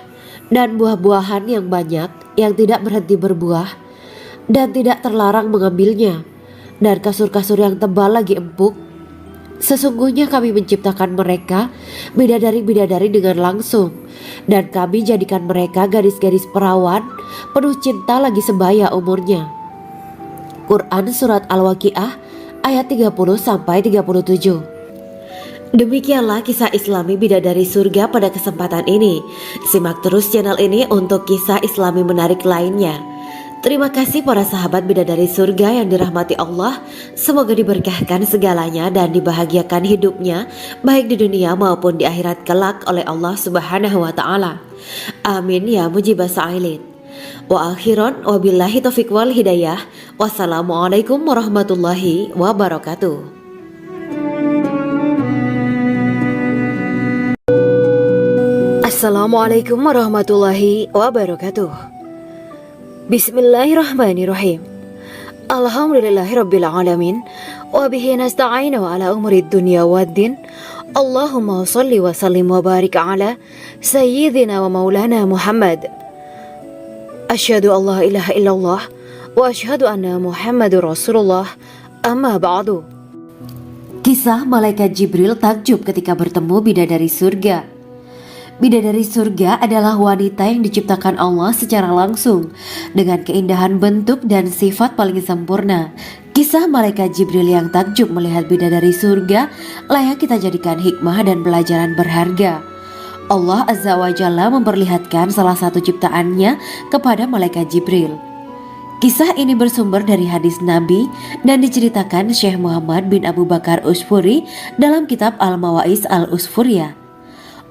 dan buah-buahan yang banyak yang tidak berhenti berbuah, dan tidak terlarang mengambilnya, dan kasur-kasur yang tebal lagi empuk. Sesungguhnya kami menciptakan mereka bidadari-bidadari dengan langsung, dan kami jadikan mereka gadis-gadis perawan penuh cinta lagi sebaya umurnya. Quran Surat Al-Waqiah ayat 30-37. Demikianlah kisah Islami bidadari surga pada kesempatan ini. Simak terus channel ini untuk kisah Islami menarik lainnya. Terima kasih para sahabat bidadari surga yang dirahmati Allah. Semoga diberkahkan segalanya dan dibahagiakan hidupnya baik di dunia maupun di akhirat kelak oleh Allah Subhanahu wa taala. Amin ya mujibas sa'ilin. Wa akhiran wabillahi taufiq wal hidayah. Wassalamualaikum warahmatullahi wabarakatuh. Assalamualaikum warahmatullahi wabarakatuh. Bismillahirrahmanirrahim. Alhamdulillahirabbil alamin wa bihi nasta'inu ala umuri dunya waddin. Allahumma shalli wa sallim wa barik ala sayyidina wa maulana Muhammad. Asyhadu an la ilaha illallah wa asyhadu anna Muhammadur Rasulullah. Amma ba'du. Kisah malaikat Jibril takjub ketika bertemu bidadari surga. Bidadari surga adalah wanita yang diciptakan Allah secara langsung dengan keindahan bentuk dan sifat paling sempurna. Kisah malaikat Jibril yang takjub melihat bidadari surga layak kita jadikan hikmah dan pelajaran berharga. Allah Azza wa Jalla memperlihatkan salah satu ciptaannya kepada malaikat Jibril. Kisah ini bersumber dari hadis Nabi dan diceritakan Syekh Muhammad bin Abu Bakar Usfuri dalam kitab Al-Mawaiz Al-Usfuriyah.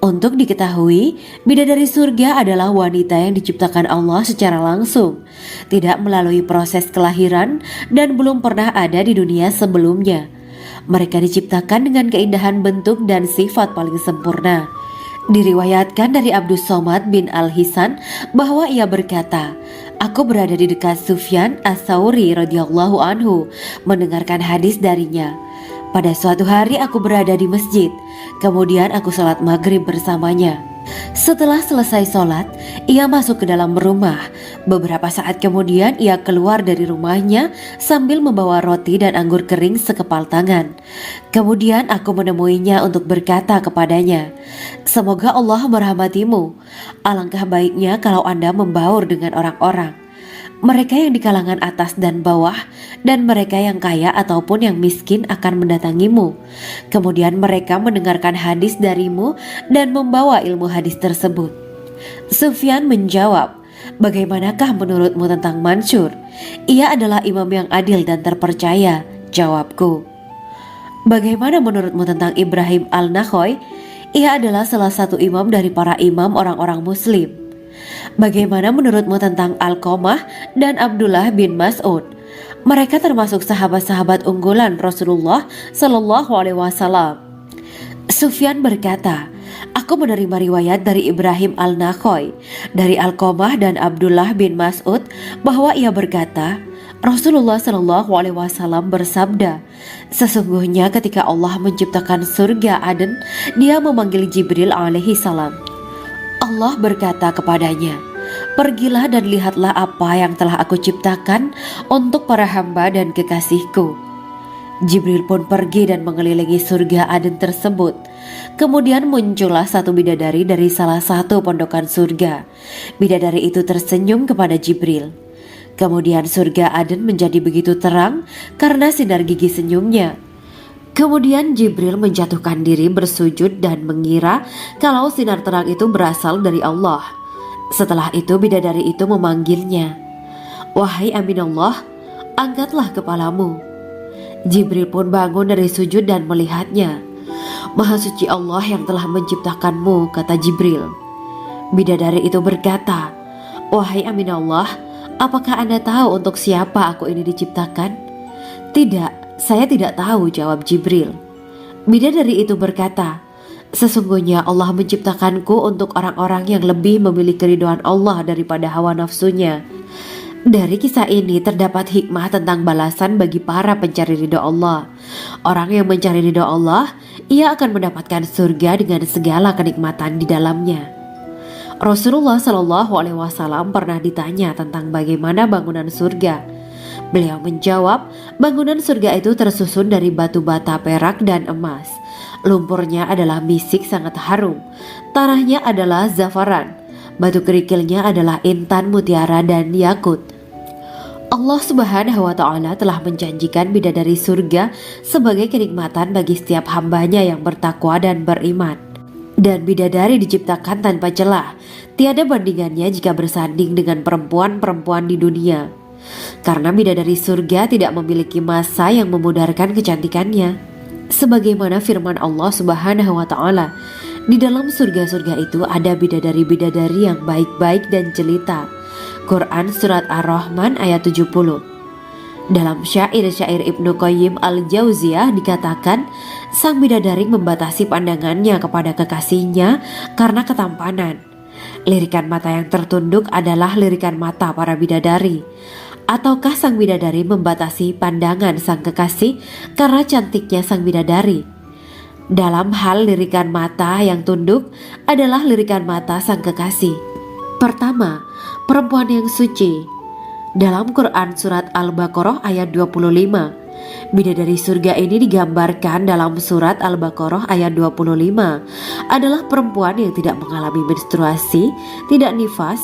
Untuk diketahui, bidadari surga adalah wanita yang diciptakan Allah secara langsung, tidak melalui proses kelahiran dan belum pernah ada di dunia sebelumnya. Mereka diciptakan dengan keindahan bentuk dan sifat paling sempurna. Diriwayatkan dari Abdus Somad bin Al-Hisan bahwa ia berkata, Aku berada di dekat Sufyan As-Sauri radhiyallahu anhu mendengarkan hadis darinya. Pada suatu hari aku berada di masjid, kemudian aku sholat maghrib bersamanya. Setelah selesai sholat, ia masuk ke dalam rumah. Beberapa saat kemudian ia keluar dari rumahnya sambil membawa roti dan anggur kering sekepal tangan. Kemudian aku menemuinya untuk berkata kepadanya, Semoga Allah merahmatimu. Alangkah baiknya kalau Anda membaur dengan orang-orang. Mereka yang di kalangan atas dan bawah, dan mereka yang kaya ataupun yang miskin akan mendatangimu. Kemudian mereka mendengarkan hadis darimu dan membawa ilmu hadis tersebut. Sufyan menjawab, Bagaimanakah menurutmu tentang Mansur? Ia adalah imam yang adil dan terpercaya. Jawabku. Bagaimana menurutmu tentang Ibrahim Al-Nakhoy? Ia adalah salah satu imam dari para imam orang-orang muslim. Bagaimana menurutmu tentang Alqamah dan Abdullah bin Mas'ud? Mereka termasuk sahabat-sahabat unggulan Rasulullah Sallallahu Alaihi Wasallam. Sufyan berkata, Aku menerima riwayat dari Ibrahim Al-Nakhoy, dari Alqamah dan Abdullah bin Mas'ud bahwa ia berkata, Rasulullah Shallallahu Alaihi Wasallam bersabda, sesungguhnya ketika Allah menciptakan surga Aden, Dia memanggil Jibril alaihi salam. Allah berkata kepadanya, pergilah dan lihatlah apa yang telah aku ciptakan untuk para hamba dan kekasihku. Jibril pun pergi dan mengelilingi surga Aden tersebut. Kemudian muncullah satu bidadari dari salah satu pondokan surga. Bidadari itu tersenyum kepada Jibril. Kemudian surga Aden menjadi begitu terang karena sinar gigi senyumnya. Kemudian Jibril menjatuhkan diri bersujud dan mengira kalau sinar terang itu berasal dari Allah. Setelah itu bidadari itu memanggilnya, wahai Aminullah, angkatlah kepalamu. Jibril pun bangun dari sujud dan melihatnya. Maha suci Allah yang telah menciptakanmu, kata Jibril. Bidadari itu berkata, wahai Aminullah, apakah Anda tahu untuk siapa aku ini diciptakan? Tidak, saya tidak tahu, jawab Jibril. Bidadari itu berkata, sesungguhnya Allah menciptakanku untuk orang-orang yang lebih memilih keridhaan Allah daripada hawa nafsunya. Dari kisah ini terdapat hikmah tentang balasan bagi para pencari ridho Allah. Orang yang mencari ridho Allah, ia akan mendapatkan surga dengan segala kenikmatan di dalamnya. Rasulullah Shallallahu Alaihi Wasallam pernah ditanya tentang bagaimana bangunan surga. Beliau menjawab, bangunan surga itu tersusun dari batu bata, perak, dan emas. Lumpurnya adalah misik sangat harum, tanahnya adalah zafaran, batu kerikilnya adalah intan, mutiara, dan yakut. Allah Subhanahu wa Ta'ala telah menjanjikan bidadari surga sebagai kenikmatan bagi setiap hambanya yang bertakwa dan beriman. Dan bidadari diciptakan tanpa celah, tiada bandingannya jika bersanding dengan perempuan-perempuan di dunia. Karena bidadari surga tidak memiliki masa yang memudarkan kecantikannya. Sebagaimana firman Allah Subhanahu wa Ta'ala, di dalam surga-surga itu ada bidadari-bidadari yang baik-baik dan jelita. Quran Surat Ar-Rahman ayat 70. Dalam syair-syair Ibnu Qayyim Al-Jauziyah dikatakan, sang bidadari membatasi pandangannya kepada kekasihnya karena ketampanan. Lirikan mata yang tertunduk adalah lirikan mata para bidadari. Ataukah sang bidadari membatasi pandangan sang kekasih karena cantiknya sang bidadari? Dalam hal lirikan mata yang tunduk adalah lirikan mata sang kekasih. Pertama, perempuan yang suci. Dalam Quran Surat Al-Baqarah ayat 25, bidadari surga ini digambarkan dalam Surat Al-Baqarah ayat 25 adalah perempuan yang tidak mengalami menstruasi, tidak nifas,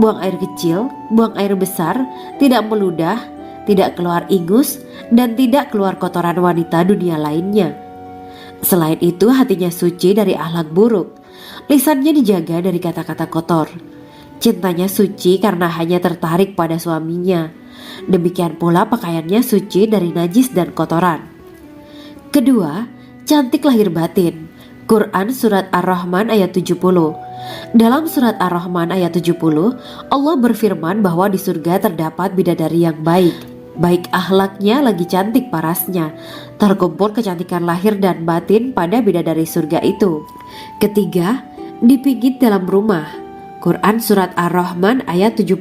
buang air kecil, buang air besar, tidak meludah, tidak keluar ingus, dan tidak keluar kotoran wanita dunia lainnya. Selain itu, hatinya suci dari akhlak buruk, lisannya dijaga dari kata-kata kotor. Cintanya suci karena hanya tertarik pada suaminya. Demikian pula pakaiannya suci dari najis dan kotoran. Kedua, cantik lahir batin. Quran Surat Ar-Rahman ayat 70. Dalam Surat Ar-Rahman ayat 70, Allah berfirman bahwa di surga terdapat bidadari yang baik. Baik akhlaknya lagi cantik parasnya. Terkumpul kecantikan lahir dan batin pada bidadari surga itu. Ketiga, dipijit dalam rumah. Quran Surat Ar-Rahman ayat 72.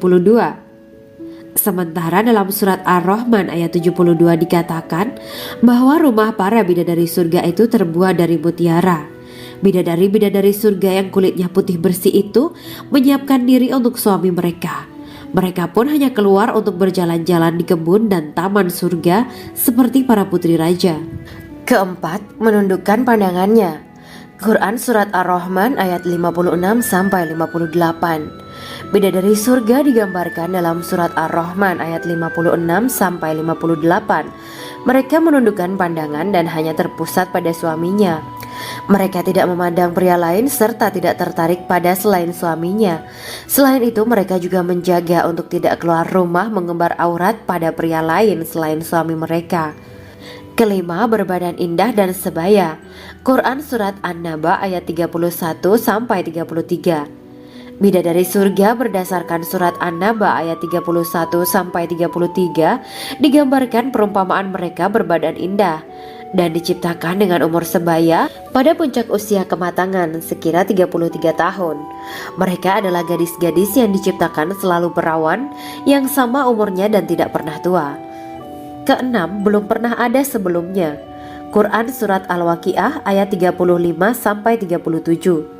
Sementara dalam Surat Ar-Rahman ayat 72 dikatakan bahwa rumah para bidadari surga itu terbuat dari mutiara. Bidadari-bidadari surga yang kulitnya putih bersih itu menyiapkan diri untuk suami mereka. Mereka pun hanya keluar untuk berjalan-jalan di kebun dan taman surga seperti para putri raja. Keempat, menundukkan pandangannya. Quran Surat Ar-Rahman ayat 56-58. Bidadari surga digambarkan dalam Surat Ar-Rahman ayat 56-58. Mereka menundukkan pandangan dan hanya terpusat pada suaminya. Mereka tidak memandang pria lain serta tidak tertarik pada selain suaminya. Selain itu, mereka juga menjaga untuk tidak keluar rumah mengembar aurat pada pria lain selain suami mereka. Kelima, berbadan indah dan sebaya. Quran Surat An-Naba ayat 31-33. Bidadari surga berdasarkan Surat An-Naba ayat 31-33 digambarkan perumpamaan mereka berbadan indah. dan diciptakan dengan umur sebaya pada puncak usia kematangan sekira 33 tahun. Mereka adalah gadis-gadis yang diciptakan selalu perawan, yang sama umurnya dan tidak pernah tua. Keenam, belum pernah ada sebelumnya. Quran Surat Al-Waqiah ayat 35-37.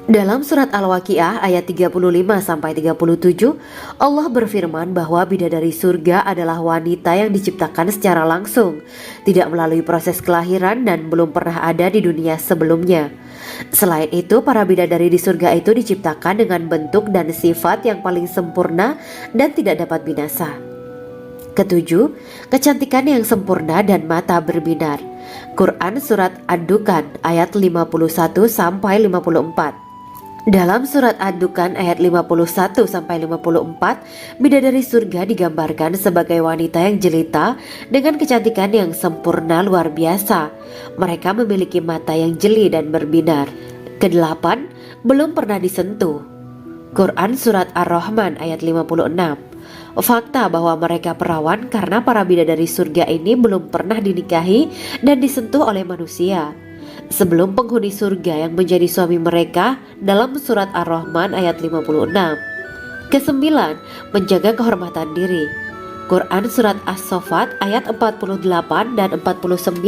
Dalam surat Al-Waqiah ayat 35-37, Allah berfirman bahwa bidadari surga adalah wanita yang diciptakan secara langsung, tidak melalui proses kelahiran dan belum pernah ada di dunia sebelumnya. Selain itu, para bidadari di surga itu diciptakan dengan bentuk dan sifat yang paling sempurna dan tidak dapat binasa. Ketujuh, kecantikan yang sempurna dan mata berbinar. Quran Surat Ad-Dukhan ayat 51-54. Dalam surat Ad-Dukhan ayat 51-54, bidadari surga digambarkan sebagai wanita yang jelita dengan kecantikan yang sempurna luar biasa. Mereka memiliki mata yang jeli dan berbinar. Kedelapan, belum pernah disentuh. Quran Surat Ar-Rahman ayat 56. Fakta bahwa mereka perawan karena para bidadari surga ini belum pernah dinikahi dan disentuh oleh manusia sebelum penghuni surga yang menjadi suami mereka dalam surat Ar-Rahman ayat 56. Kesembilan, menjaga kehormatan diri. Quran Surat As-Saffat ayat 48 dan 49.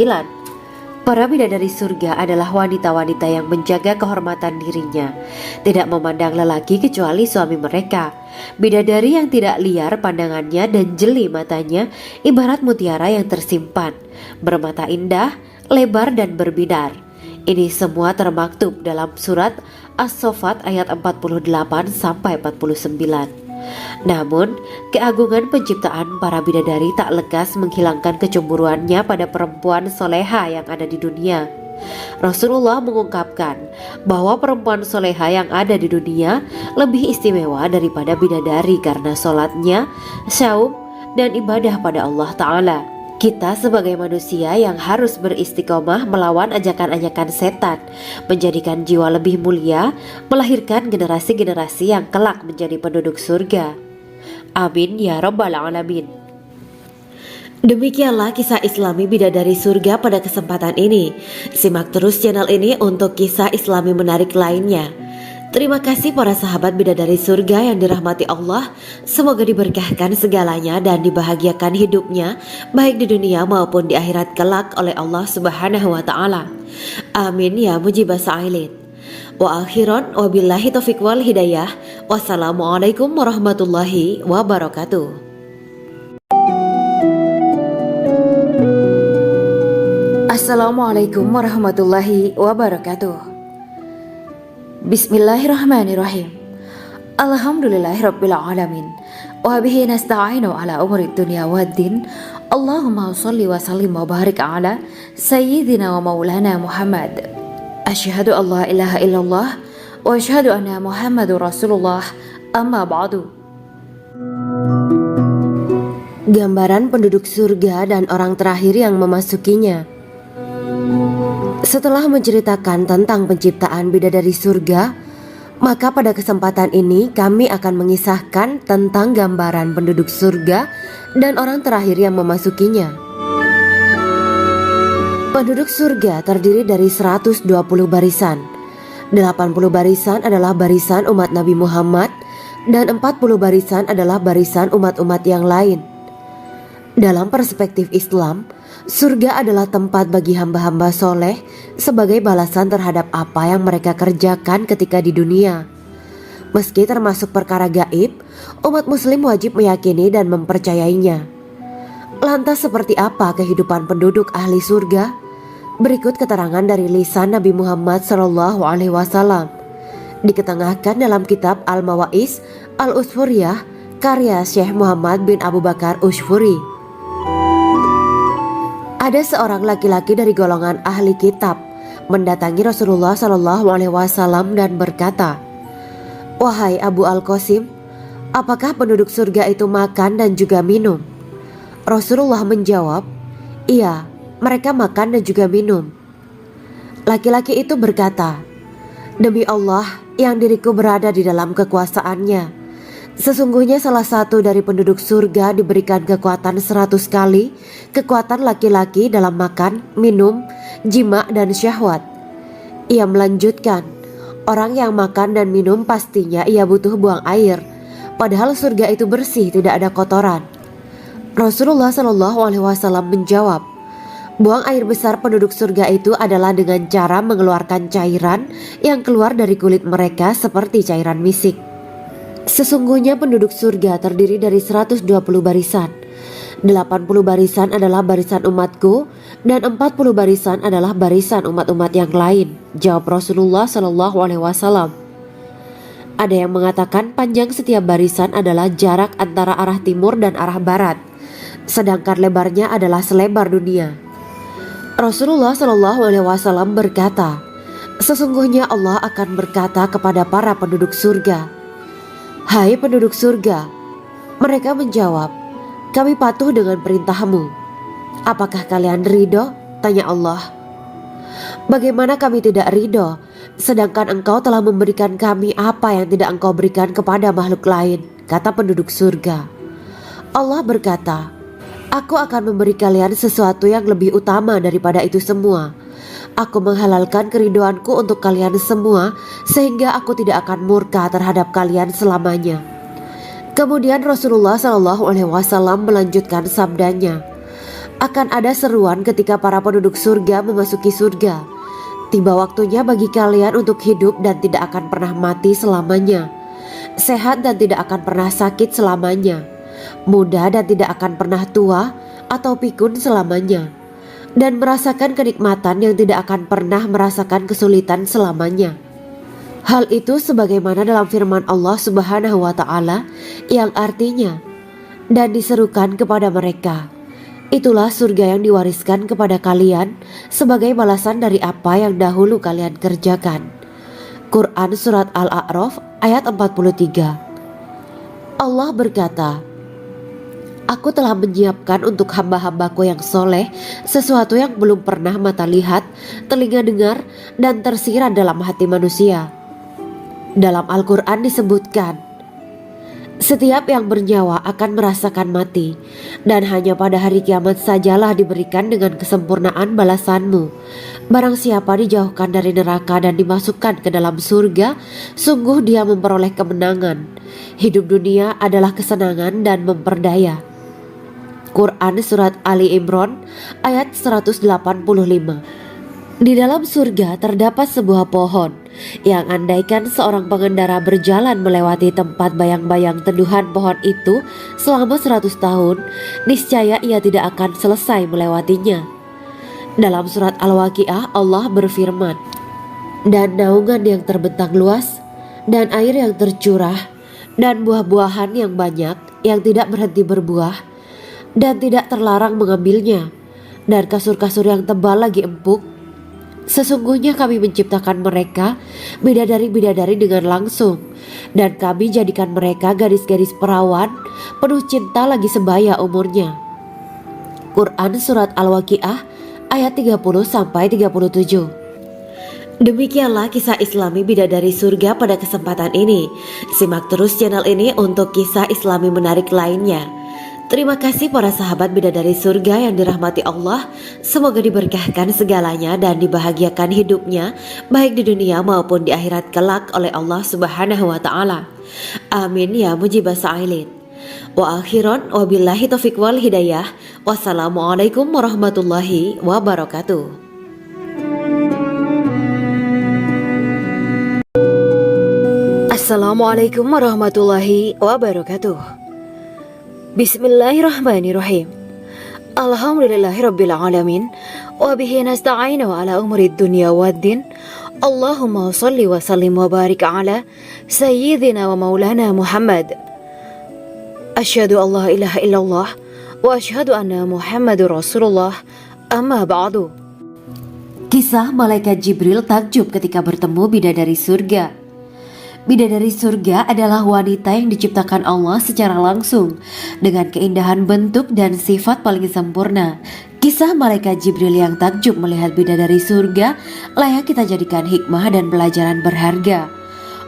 Para bidadari surga adalah wanita-wanita yang menjaga kehormatan dirinya, tidak memandang lelaki kecuali suami mereka. Bidadari yang tidak liar pandangannya dan jeli matanya ibarat mutiara yang tersimpan, bermata indah, lebar dan berbinar. Ini semua termaktub dalam surat As-Saffat ayat 48-49. Namun, keagungan penciptaan para bidadari tak lekas menghilangkan kecemburuannya pada perempuan soleha yang ada di dunia. Rasulullah mengungkapkan bahwa perempuan soleha yang ada di dunia lebih istimewa daripada bidadari karena sholatnya, saum, dan ibadah pada Allah Ta'ala. Kita sebagai manusia yang harus beristiqomah melawan ajakan-ajakan setan, menjadikan jiwa lebih mulia, melahirkan generasi-generasi yang kelak menjadi penduduk surga. Amin ya Rabbal Alamin. Demikianlah kisah Islami bidadari surga pada kesempatan ini. Simak terus channel ini untuk kisah Islami menarik lainnya. Terima kasih para sahabat bidadari surga yang dirahmati Allah. Semoga diberkahkan segalanya dan dibahagiakan hidupnya, baik di dunia maupun di akhirat kelak oleh Allah Subhanahu wa Ta'ala. Amin ya mujibah sa'ilin. Wa akhiran wabillahi taufiq wal hidayah. Wassalamualaikum warahmatullahi wabarakatuh. Assalamualaikum warahmatullahi wabarakatuh. Bismillahirrahmanirrahim. Alhamdulillahirabbil alamin. Wa bihi nasta'inu ala umuri dunya waddin. Allahumma shalli wa sallim wa barik ala sayyidina wa maulana Muhammad. Asyhadu an la ilaha illallah wa asyhadu anna Muhammadur Rasulullah. Amma ba'du. Gambaran penduduk surga dan orang terakhir yang memasukinya. Setelah menceritakan tentang penciptaan bidadari surga, maka pada kesempatan ini kami akan mengisahkan tentang gambaran penduduk surga dan orang terakhir yang memasukinya. Penduduk surga terdiri dari 120 barisan. 80 barisan adalah barisan umat Nabi Muhammad dan 40 barisan adalah barisan umat-umat yang lain. Dalam perspektif Islam, surga adalah tempat bagi hamba-hamba soleh sebagai balasan terhadap apa yang mereka kerjakan ketika di dunia. Meski termasuk perkara gaib, umat muslim wajib meyakini dan mempercayainya. Lantas seperti apa kehidupan penduduk ahli surga? Berikut keterangan dari lisan Nabi Muhammad SAW, diketengahkan dalam kitab Al-Mawa'is Al-Usfuriyah karya Syekh Muhammad bin Abu Bakar Usfuri. Ada seorang laki-laki dari golongan ahli kitab mendatangi Rasulullah SAW dan berkata, "Wahai Abu Al-Qasim, apakah penduduk surga itu makan dan juga minum?" Rasulullah menjawab, "Iya, mereka makan dan juga minum." Laki-laki itu berkata, "Demi Allah yang diriku berada di dalam kekuasaannya, sesungguhnya salah satu dari penduduk surga diberikan kekuatan 100 kali kekuatan laki-laki dalam makan, minum, jima, dan syahwat. Ia melanjutkan, orang yang makan dan minum pastinya ia butuh buang air, padahal surga itu bersih, tidak ada kotoran. Rasulullah Shallallahu Alaihi Wasallam menjawab, buang air besar penduduk surga itu adalah dengan cara mengeluarkan cairan yang keluar dari kulit mereka seperti cairan misik. Sesungguhnya penduduk surga terdiri dari 120 barisan. 80 barisan adalah barisan umatku dan 40 barisan adalah barisan umat-umat yang lain, jawab Rasulullah Shallallahu Alaihi Wasallam. Ada yang mengatakan panjang setiap barisan adalah jarak antara arah timur dan arah barat, sedangkan lebarnya adalah selebar dunia. Rasulullah Shallallahu Alaihi Wasallam berkata, sesungguhnya Allah akan berkata kepada para penduduk surga, hai penduduk surga. Mereka menjawab, kami patuh dengan perintahmu. Apakah kalian ridho? Tanya Allah. Bagaimana kami tidak ridho, sedangkan engkau telah memberikan kami apa yang tidak engkau berikan kepada makhluk lain, kata penduduk surga. Allah berkata, aku akan memberi kalian sesuatu yang lebih utama daripada itu semua. Aku menghalalkan keridoanku untuk kalian semua, sehingga aku tidak akan murka terhadap kalian selamanya. Kemudian Rasulullah Shallallahu Alaihi Wasallam melanjutkan sabdanya, akan ada seruan ketika para penduduk surga memasuki surga. Tiba waktunya bagi kalian untuk hidup dan tidak akan pernah mati selamanya, sehat dan tidak akan pernah sakit selamanya, muda dan tidak akan pernah tua atau pikun selamanya, dan merasakan kenikmatan yang tidak akan pernah merasakan kesulitan selamanya. Hal itu sebagaimana dalam firman Allah Subhanahu wa Ta'ala yang artinya, dan diserukan kepada mereka, itulah surga yang diwariskan kepada kalian sebagai balasan dari apa yang dahulu kalian kerjakan. Quran Surat Al-A'raf ayat 43. Allah berkata, aku telah menyiapkan untuk hamba-hambaku yang soleh sesuatu yang belum pernah mata lihat, telinga dengar, dan tersirat dalam hati manusia. Dalam Al-Quran disebutkan, setiap yang bernyawa akan merasakan mati, dan hanya pada hari kiamat sajalah diberikan dengan kesempurnaan balasanmu. Barang siapa dijauhkan dari neraka dan dimasukkan ke dalam surga, sungguh dia memperoleh kemenangan. Hidup dunia adalah kesenangan dan memperdaya. Quran Surat Ali Imran ayat 185. Di dalam surga terdapat sebuah pohon yang andaikan seorang pengendara berjalan melewati tempat bayang-bayang teduhan pohon itu selama 100 tahun, niscaya ia tidak akan selesai melewatinya. Dalam surat Al-Waqiah Allah berfirman, dan naungan yang terbentang luas, dan air yang tercurah, dan buah-buahan yang banyak yang tidak berhenti berbuah, dan tidak terlarang mengambilnya, dan kasur-kasur yang tebal lagi empuk. Sesungguhnya kami menciptakan mereka bidadari-bidadari dengan langsung, dan kami jadikan mereka gadis-gadis perawan penuh cinta lagi sebaya umurnya. Quran Surat Al-Waqiah ayat 30-37. Demikianlah kisah Islami bidadari surga pada kesempatan ini. Simak terus channel ini untuk kisah Islami menarik lainnya. Terima kasih para sahabat bidadari surga yang dirahmati Allah. Semoga diberkahkan segalanya dan dibahagiakan hidupnya, baik di dunia maupun di akhirat kelak oleh Allah Subhanahu wa Ta'ala. Amin ya mujibah sa'ilin. Wa akhiran wabillahi taufiq wal hidayah. Wassalamualaikum warahmatullahi wabarakatuh. Assalamualaikum warahmatullahi wabarakatuh. Bismillahirrahmanirrahim. Alhamdulillahirabbil alamin wa bihi nasta'inu ala umuri dunya waddin. Allahumma shalli wa sallim wa barik ala sayyidina wa maulana Muhammad. Asyhadu an la ilaha illallah wa asyhadu anna Muhammadur Rasulullah. Amma ba'du. Kisah malaikat Jibril takjub ketika bertemu bidadari surga. Bidadari surga adalah wanita yang diciptakan Allah secara langsung dengan keindahan bentuk dan sifat paling sempurna. Kisah malaikat Jibril yang takjub melihat bidadari surga layak kita jadikan hikmah dan pelajaran berharga.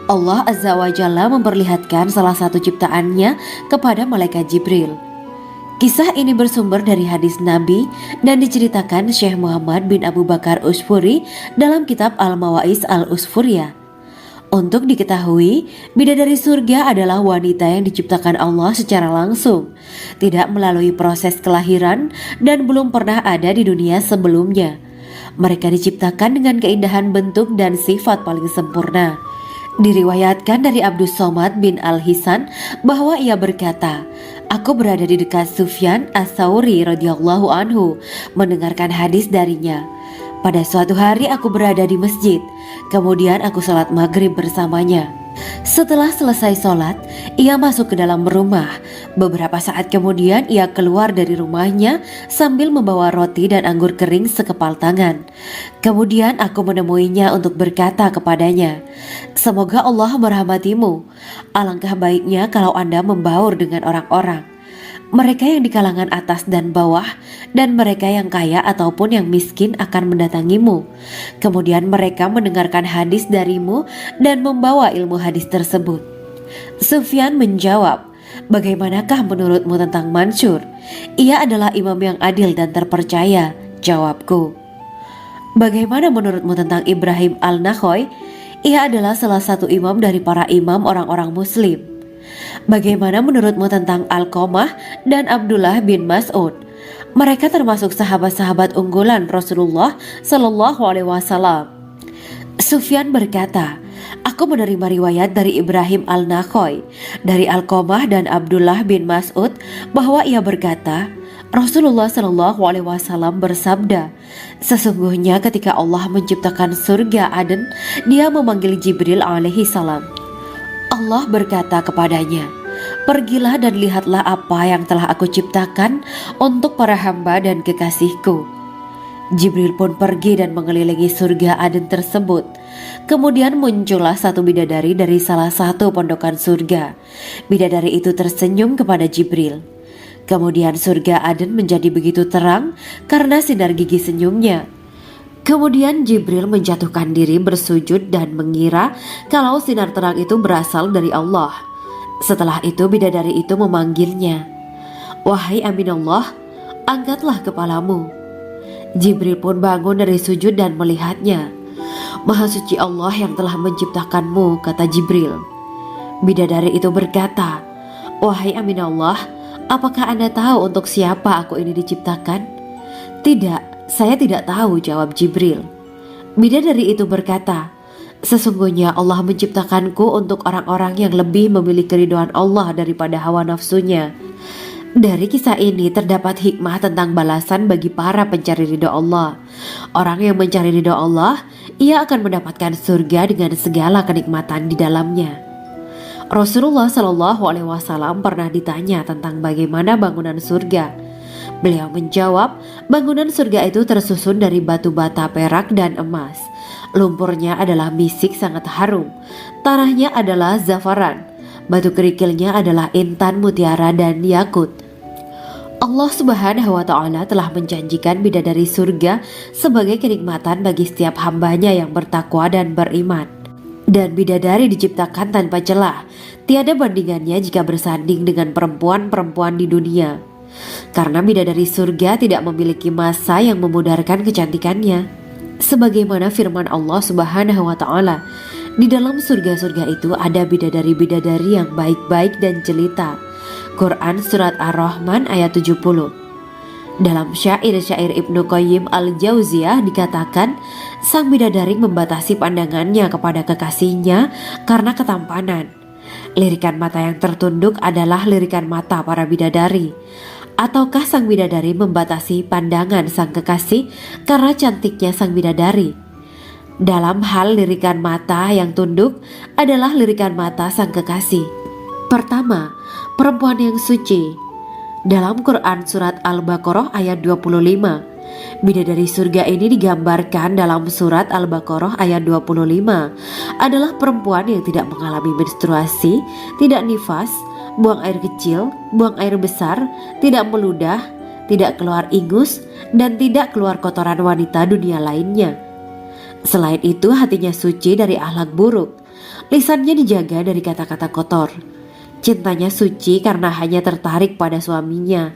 Allah Azza wa Jalla memperlihatkan salah satu ciptaannya kepada malaikat Jibril. Kisah ini bersumber dari hadis Nabi dan diceritakan Syekh Muhammad bin Abu Bakar Usfuri dalam kitab Al-Mawaiz Al-Usfuriyah. Untuk diketahui, bidadari surga adalah wanita yang diciptakan Allah secara langsung, tidak melalui proses kelahiran dan belum pernah ada di dunia sebelumnya. Mereka diciptakan dengan keindahan bentuk dan sifat paling sempurna. Diriwayatkan dari Abdus Somad bin Al-Hisan bahwa ia berkata, "Aku berada di dekat Sufyan Ats-Tsauri radhiyallahu anhu mendengarkan hadis darinya. Pada suatu hari aku berada di masjid, kemudian aku sholat maghrib bersamanya. Setelah selesai sholat, ia masuk ke dalam rumah. Beberapa saat kemudian ia keluar dari rumahnya sambil membawa roti dan anggur kering sekepal tangan. Kemudian aku menemuinya untuk berkata kepadanya, 'Semoga Allah merahmatimu. Alangkah baiknya kalau Anda membaur dengan orang-orang. Mereka yang di kalangan atas dan bawah, dan mereka yang kaya ataupun yang miskin akan mendatangimu. Kemudian mereka mendengarkan hadis darimu dan membawa ilmu hadis tersebut.' Sufyan menjawab, 'Bagaimanakah menurutmu tentang Mansur? Ia adalah imam yang adil dan terpercaya.' Jawabku, 'Bagaimana menurutmu tentang Ibrahim Al-Nakhoy? Ia adalah salah satu imam dari para imam orang-orang muslim.' 'Bagaimana menurutmu tentang Alqamah dan Abdullah bin Mas'ud? Mereka termasuk sahabat-sahabat unggulan Rasulullah Shallallahu Alaihi Wasallam.' Sufyan berkata, 'Aku menerima riwayat dari Ibrahim Al-Nakhoy, dari Alqamah dan Abdullah bin Mas'ud bahwa ia berkata, Rasulullah Shallallahu Alaihi Wasallam bersabda, sesungguhnya ketika Allah menciptakan surga Aden, Dia memanggil Jibril alaihi salam. Allah berkata kepadanya, pergilah dan lihatlah apa yang telah aku ciptakan untuk para hamba dan kekasihku. Jibril pun pergi dan mengelilingi surga Aden tersebut. Kemudian muncullah satu bidadari dari salah satu pondokan surga. Bidadari itu tersenyum kepada Jibril. Kemudian surga Aden menjadi begitu terang karena sinar gigi senyumnya. Kemudian Jibril menjatuhkan diri bersujud dan mengira kalau sinar terang itu berasal dari Allah. Setelah itu bidadari itu memanggilnya, wahai Aminullah, angkatlah kepalamu. Jibril pun bangun dari sujud dan melihatnya. Maha suci Allah yang telah menciptakanmu, kata Jibril. Bidadari itu berkata, wahai Aminullah, apakah Anda tahu untuk siapa aku ini diciptakan? Tidak, saya tidak tahu, jawab Jibril. Bidadari itu berkata, sesungguhnya Allah menciptakanku untuk orang-orang yang lebih memilih keridhaan Allah daripada hawa nafsunya. Dari kisah ini terdapat hikmah tentang balasan bagi para pencari ridha Allah. Orang yang mencari ridha Allah, ia akan mendapatkan surga dengan segala kenikmatan di dalamnya. Rasulullah Shallallahu Alaihi Wasallam pernah ditanya tentang bagaimana bangunan surga. Beliau menjawab, bangunan surga itu tersusun dari batu bata, perak, dan emas. Lumpurnya adalah misik sangat harum. Tanahnya adalah zafaran. Batu kerikilnya adalah intan, mutiara, dan yakut. Allah Subhanahu wa Ta'ala telah menjanjikan bidadari surga sebagai kenikmatan bagi setiap hambanya yang bertakwa dan beriman. Dan bidadari diciptakan tanpa celah. Tiada bandingannya jika bersanding dengan perempuan-perempuan di dunia. Karena bidadari surga tidak memiliki masa yang memudarkan kecantikannya. Sebagaimana firman Allah Subhanahu wa Ta'ala, di dalam surga-surga itu ada bidadari-bidadari yang baik-baik dan jelita. Quran Surat Ar-Rahman ayat 70. Dalam syair-syair Ibnu Qayyim Al-Jauziyah dikatakan, sang bidadari membatasi pandangannya kepada kekasihnya karena ketampanan. Lirikan mata yang tertunduk adalah lirikan mata para bidadari. Ataukah sang bidadari membatasi pandangan sang kekasih karena cantiknya sang bidadari? Dalam hal lirikan mata yang tunduk adalah lirikan mata sang kekasih. Pertama, perempuan yang suci. Dalam Quran Surat Al-Baqarah ayat 25, bidadari surga ini digambarkan dalam Surat Al-Baqarah ayat 25 adalah perempuan yang tidak mengalami menstruasi, tidak nifas, buang air kecil, buang air besar, tidak meludah, tidak keluar ingus, dan tidak keluar kotoran wanita dunia lainnya. Selain itu hatinya suci dari akhlak buruk, lisannya dijaga dari kata-kata kotor. Cintanya suci karena hanya tertarik pada suaminya.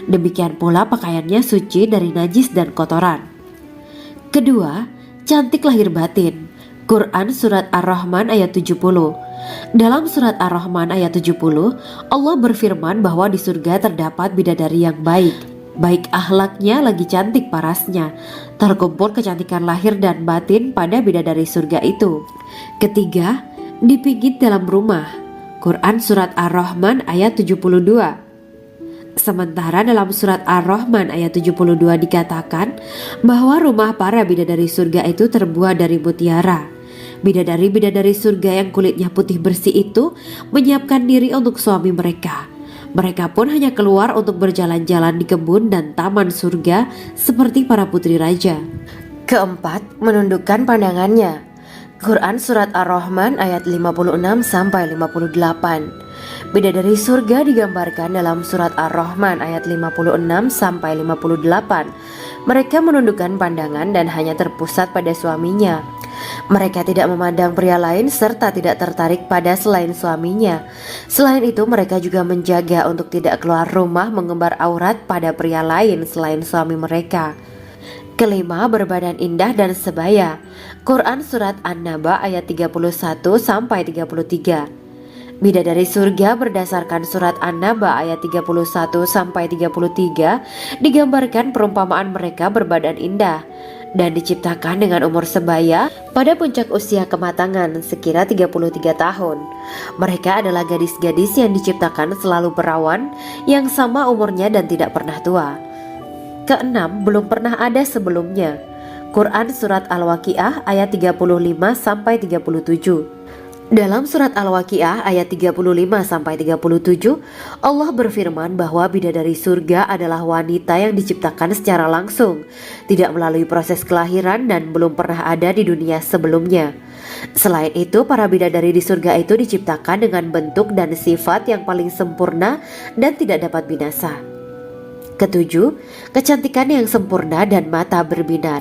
Demikian pula pakaiannya suci dari najis dan kotoran. Kedua, cantik lahir batin. Quran Surat Ar-Rahman ayat 70. Dalam Surat Ar-Rahman ayat 70, Allah berfirman bahwa di surga terdapat bidadari yang baik. Baik akhlaknya lagi cantik parasnya. Terkumpul kecantikan lahir dan batin pada bidadari surga itu. Ketiga, dipijit dalam rumah. Quran Surat Ar-Rahman ayat 72. Sementara dalam surat Ar-Rahman ayat 72 dikatakan bahwa rumah para bidadari surga itu terbuat dari mutiara. Bidadari-bidadari surga yang kulitnya putih bersih itu menyiapkan diri untuk suami mereka. Mereka pun hanya keluar untuk berjalan-jalan di kebun dan taman surga seperti para putri raja. Keempat, menundukkan pandangannya. Quran Surat Ar-Rahman ayat 56-58. Bidadari surga digambarkan dalam Surat Ar-Rahman ayat 56-58. Mereka menundukkan pandangan dan hanya terpusat pada suaminya. Mereka tidak memandang pria lain serta tidak tertarik pada selain suaminya. Selain itu mereka juga menjaga untuk tidak keluar rumah mengembar aurat pada pria lain selain suami mereka. Kelima, berbadan indah dan sebaya. Quran Surat An-Naba ayat 31-33. Bidadari surga berdasarkan surat An-Naba ayat 31-33 digambarkan perumpamaan mereka berbadan indah dan diciptakan dengan umur sebaya pada puncak usia kematangan sekira 33 tahun. Mereka adalah gadis-gadis yang diciptakan selalu perawan yang sama umurnya dan tidak pernah tua. Keenam, belum pernah ada sebelumnya. Quran Surat Al-Waqiah ayat 35-37. Dalam surat Al-Waqiah ayat 35-37, Allah berfirman bahwa bidadari surga adalah wanita yang diciptakan secara langsung, tidak melalui proses kelahiran dan belum pernah ada di dunia sebelumnya. Selain itu, para bidadari di surga itu diciptakan dengan bentuk dan sifat yang paling sempurna dan tidak dapat binasa. Ketujuh, kecantikan yang sempurna dan mata berbinar.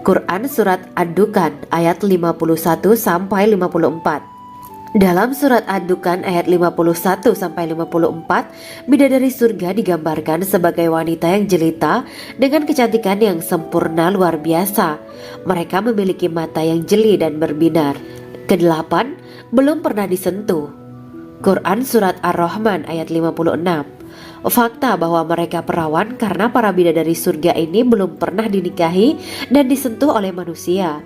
Quran Surat Ad-Dukan ayat 51-54. Dalam surat Ad-Dukan ayat 51-54, bidadari surga digambarkan sebagai wanita yang jelita dengan kecantikan yang sempurna luar biasa. Mereka memiliki mata yang jeli dan berbinar. Kedelapan, belum pernah disentuh. Quran Surat Ar-Rahman ayat 56. Fakta bahwa mereka perawan karena para bidadari surga ini belum pernah dinikahi dan disentuh oleh manusia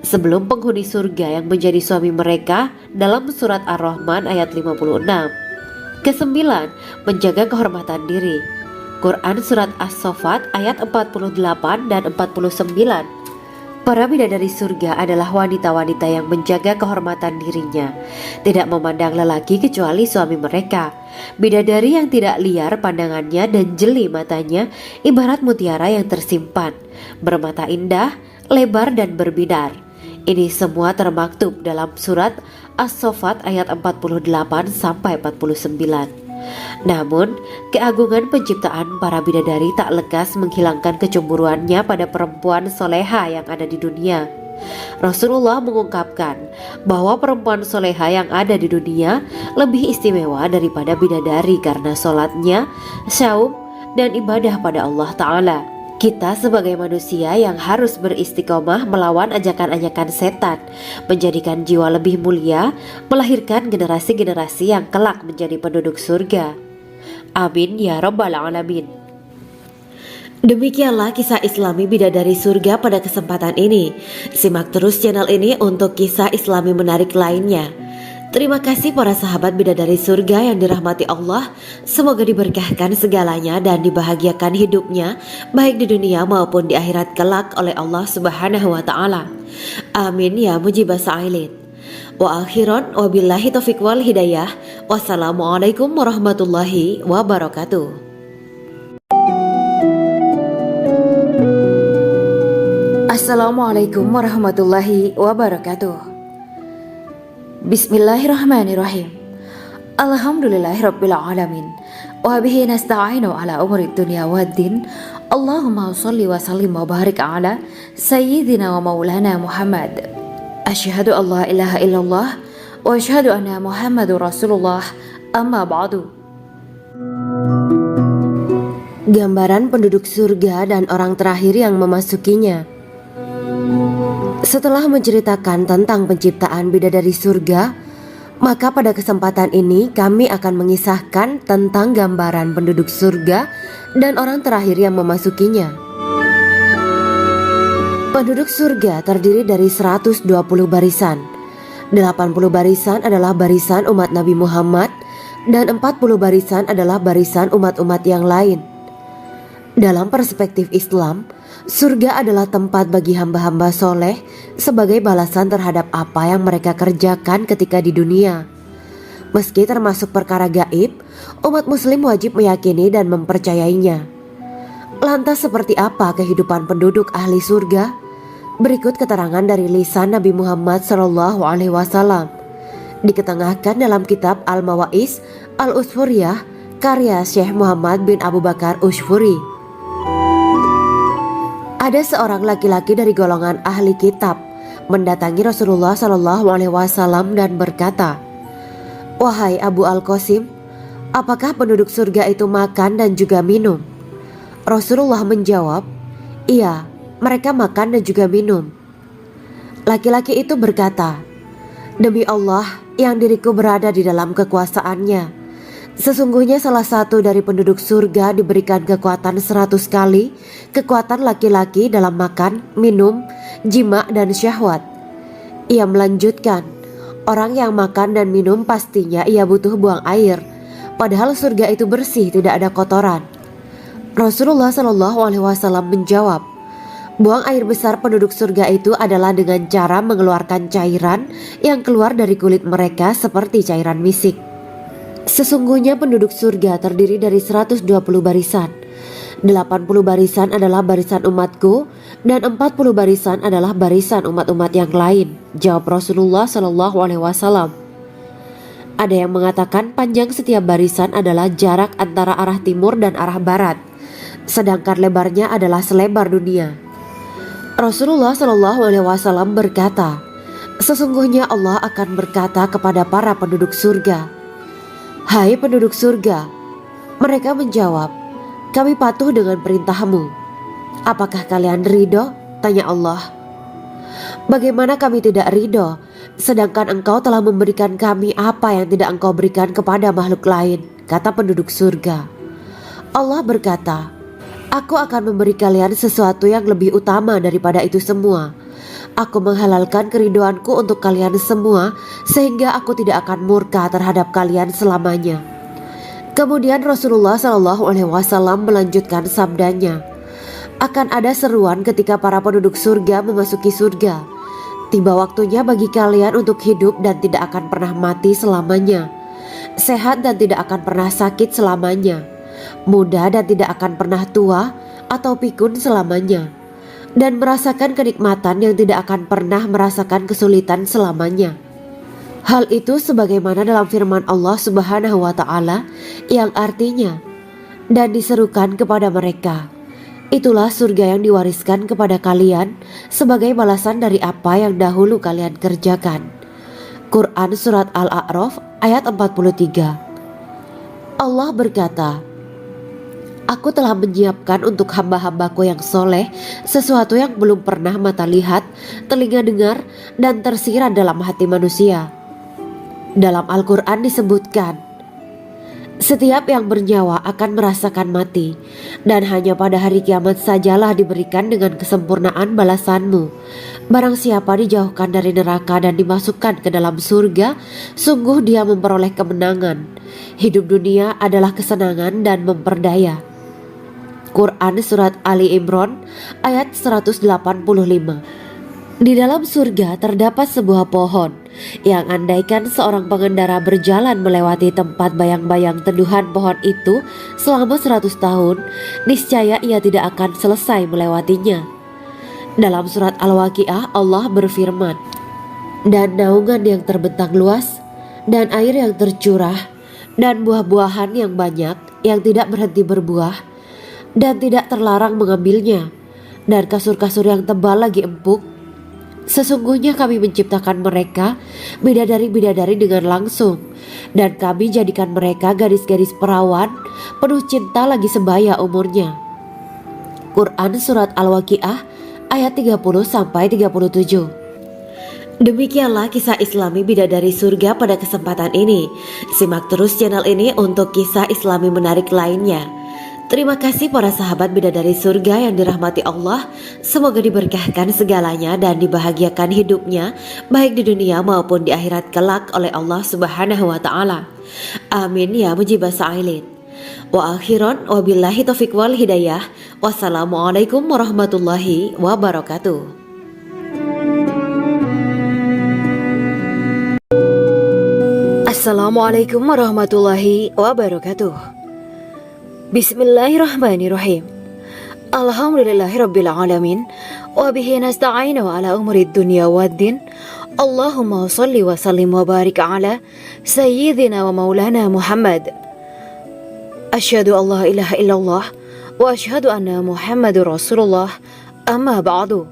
sebelum penghuni surga yang menjadi suami mereka dalam surat Ar-Rahman ayat 56. Kesembilan, menjaga kehormatan diri. Quran Surat As-Saffat ayat 48 dan 49. Para bidadari surga adalah wanita-wanita yang menjaga kehormatan dirinya, tidak memandang lelaki kecuali suami mereka. Bidadari yang tidak liar pandangannya dan jeli matanya ibarat mutiara yang tersimpan, bermata indah, lebar dan berbinar. Ini semua termaktub dalam surat As-Saffat ayat 48-49. Namun, keagungan penciptaan para bidadari tak lekas menghilangkan kecemburuannya pada perempuan soleha yang ada di dunia. Rasulullah mengungkapkan bahwa perempuan soleha yang ada di dunia lebih istimewa daripada bidadari karena sholatnya, saum, dan ibadah pada Allah Ta'ala. Kita sebagai manusia yang harus beristiqomah melawan ajakan-ajakan setan, menjadikan jiwa lebih mulia, melahirkan generasi-generasi yang kelak menjadi penduduk surga. Amin ya Rabbal Alamin. Demikianlah kisah Islami bidadari surga pada kesempatan ini. Simak terus channel ini untuk kisah Islami menarik lainnya. Terima kasih para sahabat bidadari surga yang dirahmati Allah. Semoga diberkahkan segalanya dan dibahagiakan hidupnya baik di dunia maupun di akhirat kelak oleh Allah Subhanahu wa taala. Amin ya mujibah sa'ilin. Wa akhiran wabillahi taufiq wal hidayah. Wassalamualaikum warahmatullahi wabarakatuh. Assalamualaikum warahmatullahi wabarakatuh. Bismillahirrahmanirrahim. Alhamdulillahirabbil alamin. Wa bihi nasta'inu ala umuri dunya waddin. Allahumma shalli wa sallim wa barik ala sayyidina wa maulana Muhammad. Asyhadu an la ilaha illallah wa asyhadu anna Muhammadur Rasulullah. Amma ba'du. Gambaran penduduk surga dan orang terakhir yang memasukinya. Setelah menceritakan tentang penciptaan bidadari surga, maka pada kesempatan ini kami akan mengisahkan tentang gambaran penduduk surga dan orang terakhir yang memasukinya. Penduduk surga terdiri dari 120 barisan. 80 barisan adalah barisan umat Nabi Muhammad dan 40 barisan adalah barisan umat-umat yang lain. Dalam perspektif Islam, surga adalah tempat bagi hamba-hamba soleh sebagai balasan terhadap apa yang mereka kerjakan ketika di dunia. Meski termasuk perkara gaib, umat muslim wajib meyakini dan mempercayainya. Lantas seperti apa kehidupan penduduk ahli surga? Berikut keterangan dari lisan Nabi Muhammad SAW, diketengahkan dalam kitab Al-Mawa'is Al-Usfuriyah karya Syekh Muhammad bin Abu Bakar Ushfuri. Ada seorang laki-laki dari golongan ahli kitab mendatangi Rasulullah SAW dan berkata, "Wahai Abu Al-Qasim, apakah penduduk surga itu makan dan juga minum?" Rasulullah menjawab, "Iya, mereka makan dan juga minum." Laki-laki itu berkata, "Demi Allah yang diriku berada di dalam kekuasaannya, sesungguhnya salah satu dari penduduk surga diberikan kekuatan 100 kali kekuatan laki-laki dalam makan, minum, jima, dan syahwat." Ia melanjutkan, "Orang yang makan dan minum pastinya ia butuh buang air, padahal surga itu bersih, tidak ada kotoran." Rasulullah SAW menjawab, "Buang air besar penduduk surga itu adalah dengan cara mengeluarkan cairan yang keluar dari kulit mereka seperti cairan misik." Sesungguhnya penduduk surga terdiri dari 120 barisan. 80 barisan adalah barisan umatku dan 40 barisan adalah barisan umat-umat yang lain, jawab Rasulullah SAW. Ada yang mengatakan panjang setiap barisan adalah jarak antara arah timur dan arah barat, sedangkan lebarnya adalah selebar dunia. Rasulullah SAW berkata, "Sesungguhnya Allah akan berkata kepada para penduduk surga, 'Hai penduduk surga,' mereka menjawab, 'Kami patuh dengan perintahmu.' 'Apakah kalian ridho?' tanya Allah. 'Bagaimana kami tidak ridho, sedangkan engkau telah memberikan kami apa yang tidak engkau berikan kepada makhluk lain,' kata penduduk surga. Allah berkata, 'Aku akan memberi kalian sesuatu yang lebih utama daripada itu semua. Aku menghalalkan keridoanku untuk kalian semua sehingga aku tidak akan murka terhadap kalian selamanya.'" Kemudian Rasulullah SAW melanjutkan sabdanya, "Akan ada seruan ketika para penduduk surga memasuki surga. Tiba waktunya bagi kalian untuk hidup dan tidak akan pernah mati selamanya, sehat dan tidak akan pernah sakit selamanya, muda dan tidak akan pernah tua atau pikun selamanya, dan merasakan kenikmatan yang tidak akan pernah merasakan kesulitan selamanya." Hal itu sebagaimana dalam firman Allah Subhanahu wa Ta'ala yang artinya, "Dan diserukan kepada mereka, itulah surga yang diwariskan kepada kalian sebagai balasan dari apa yang dahulu kalian kerjakan." Quran Surat Al-A'raf ayat 43. Allah berkata, "Aku telah menyiapkan untuk hamba-hambaku yang soleh sesuatu yang belum pernah mata lihat, telinga dengar, dan tersirat dalam hati manusia." Dalam Al-Quran disebutkan, "Setiap yang bernyawa akan merasakan mati, dan hanya pada hari kiamat sajalah diberikan dengan kesempurnaan balasanmu. Barang siapa dijauhkan dari neraka dan dimasukkan ke dalam surga, sungguh dia memperoleh kemenangan. Hidup dunia adalah kesenangan dan memperdaya." Quran Surat Ali Imran ayat 185. Di dalam surga terdapat sebuah pohon yang andaikan seorang pengendara berjalan melewati tempat bayang-bayang teduhan pohon itu selama 100 tahun, niscaya ia tidak akan selesai melewatinya. Dalam surat Al-Waqiah Allah berfirman, "Dan naungan yang terbentang luas, dan air yang tercurah, dan buah-buahan yang banyak yang tidak berhenti berbuah, dan tidak terlarang mengambilnya, dan kasur-kasur yang tebal lagi empuk. Sesungguhnya kami menciptakan mereka bidadari-bidadari dengan langsung, dan kami jadikan mereka gadis-gadis perawan penuh cinta lagi sebaya umurnya. Quran Surat Al-Waqiah ayat 30-37. Demikianlah kisah Islami bidadari surga pada kesempatan ini. Simak terus channel ini untuk kisah Islami menarik lainnya. Terima kasih para sahabat bidadari surga yang dirahmati Allah. Semoga diberkahkan segalanya dan dibahagiakan hidupnya baik di dunia maupun di akhirat kelak oleh Allah Subhanahu wa taala. Amin ya mujibah sa'ilin. Wa akhiran wabillahi taufiq wal hidayah. Wassalamualaikum warahmatullahi wabarakatuh. Assalamualaikum warahmatullahi wabarakatuh. Bismillahirrahmanirrahim. Alhamdulillahirabbil alamin wa bihi nasta'inu ala umurid dunya waddin. Allahumma shalli wa sallim wa barik ala sayyidina wa maulana Muhammad. Asyhadu an la ilaha illallah wa asyhadu anna Muhammadur Rasulullah. Amma ba'du.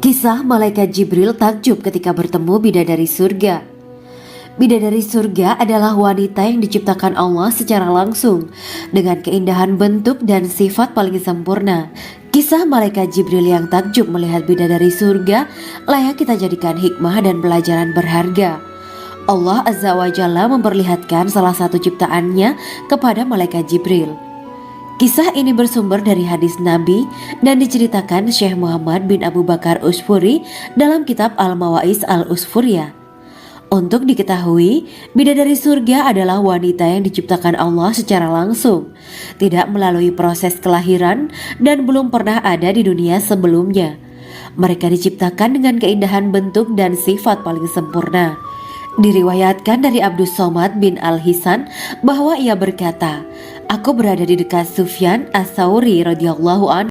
Kisah malaikat Jibril takjub ketika bertemu bidadari surga. Bidadari surga adalah wanita yang diciptakan Allah secara langsung dengan keindahan bentuk dan sifat paling sempurna. Kisah malaikat Jibril yang takjub melihat bidadari surga layak kita jadikan hikmah dan pelajaran berharga. Allah Azza wa Jalla memperlihatkan salah satu ciptaannya kepada malaikat Jibril. Kisah ini bersumber dari hadis Nabi dan diceritakan Syekh Muhammad bin Abu Bakar Usfuri dalam kitab Al-Mawaiz Al-Usfuriyah. Untuk diketahui, bidadari surga adalah wanita yang diciptakan Allah secara langsung, tidak melalui proses kelahiran dan belum pernah ada di dunia sebelumnya. Mereka diciptakan dengan keindahan bentuk dan sifat paling sempurna. Diriwayatkan dari Abdus Somad bin Al-Hisan bahwa ia berkata, "Aku berada di dekat Sufyan As-Sauri radhiyallahu anhu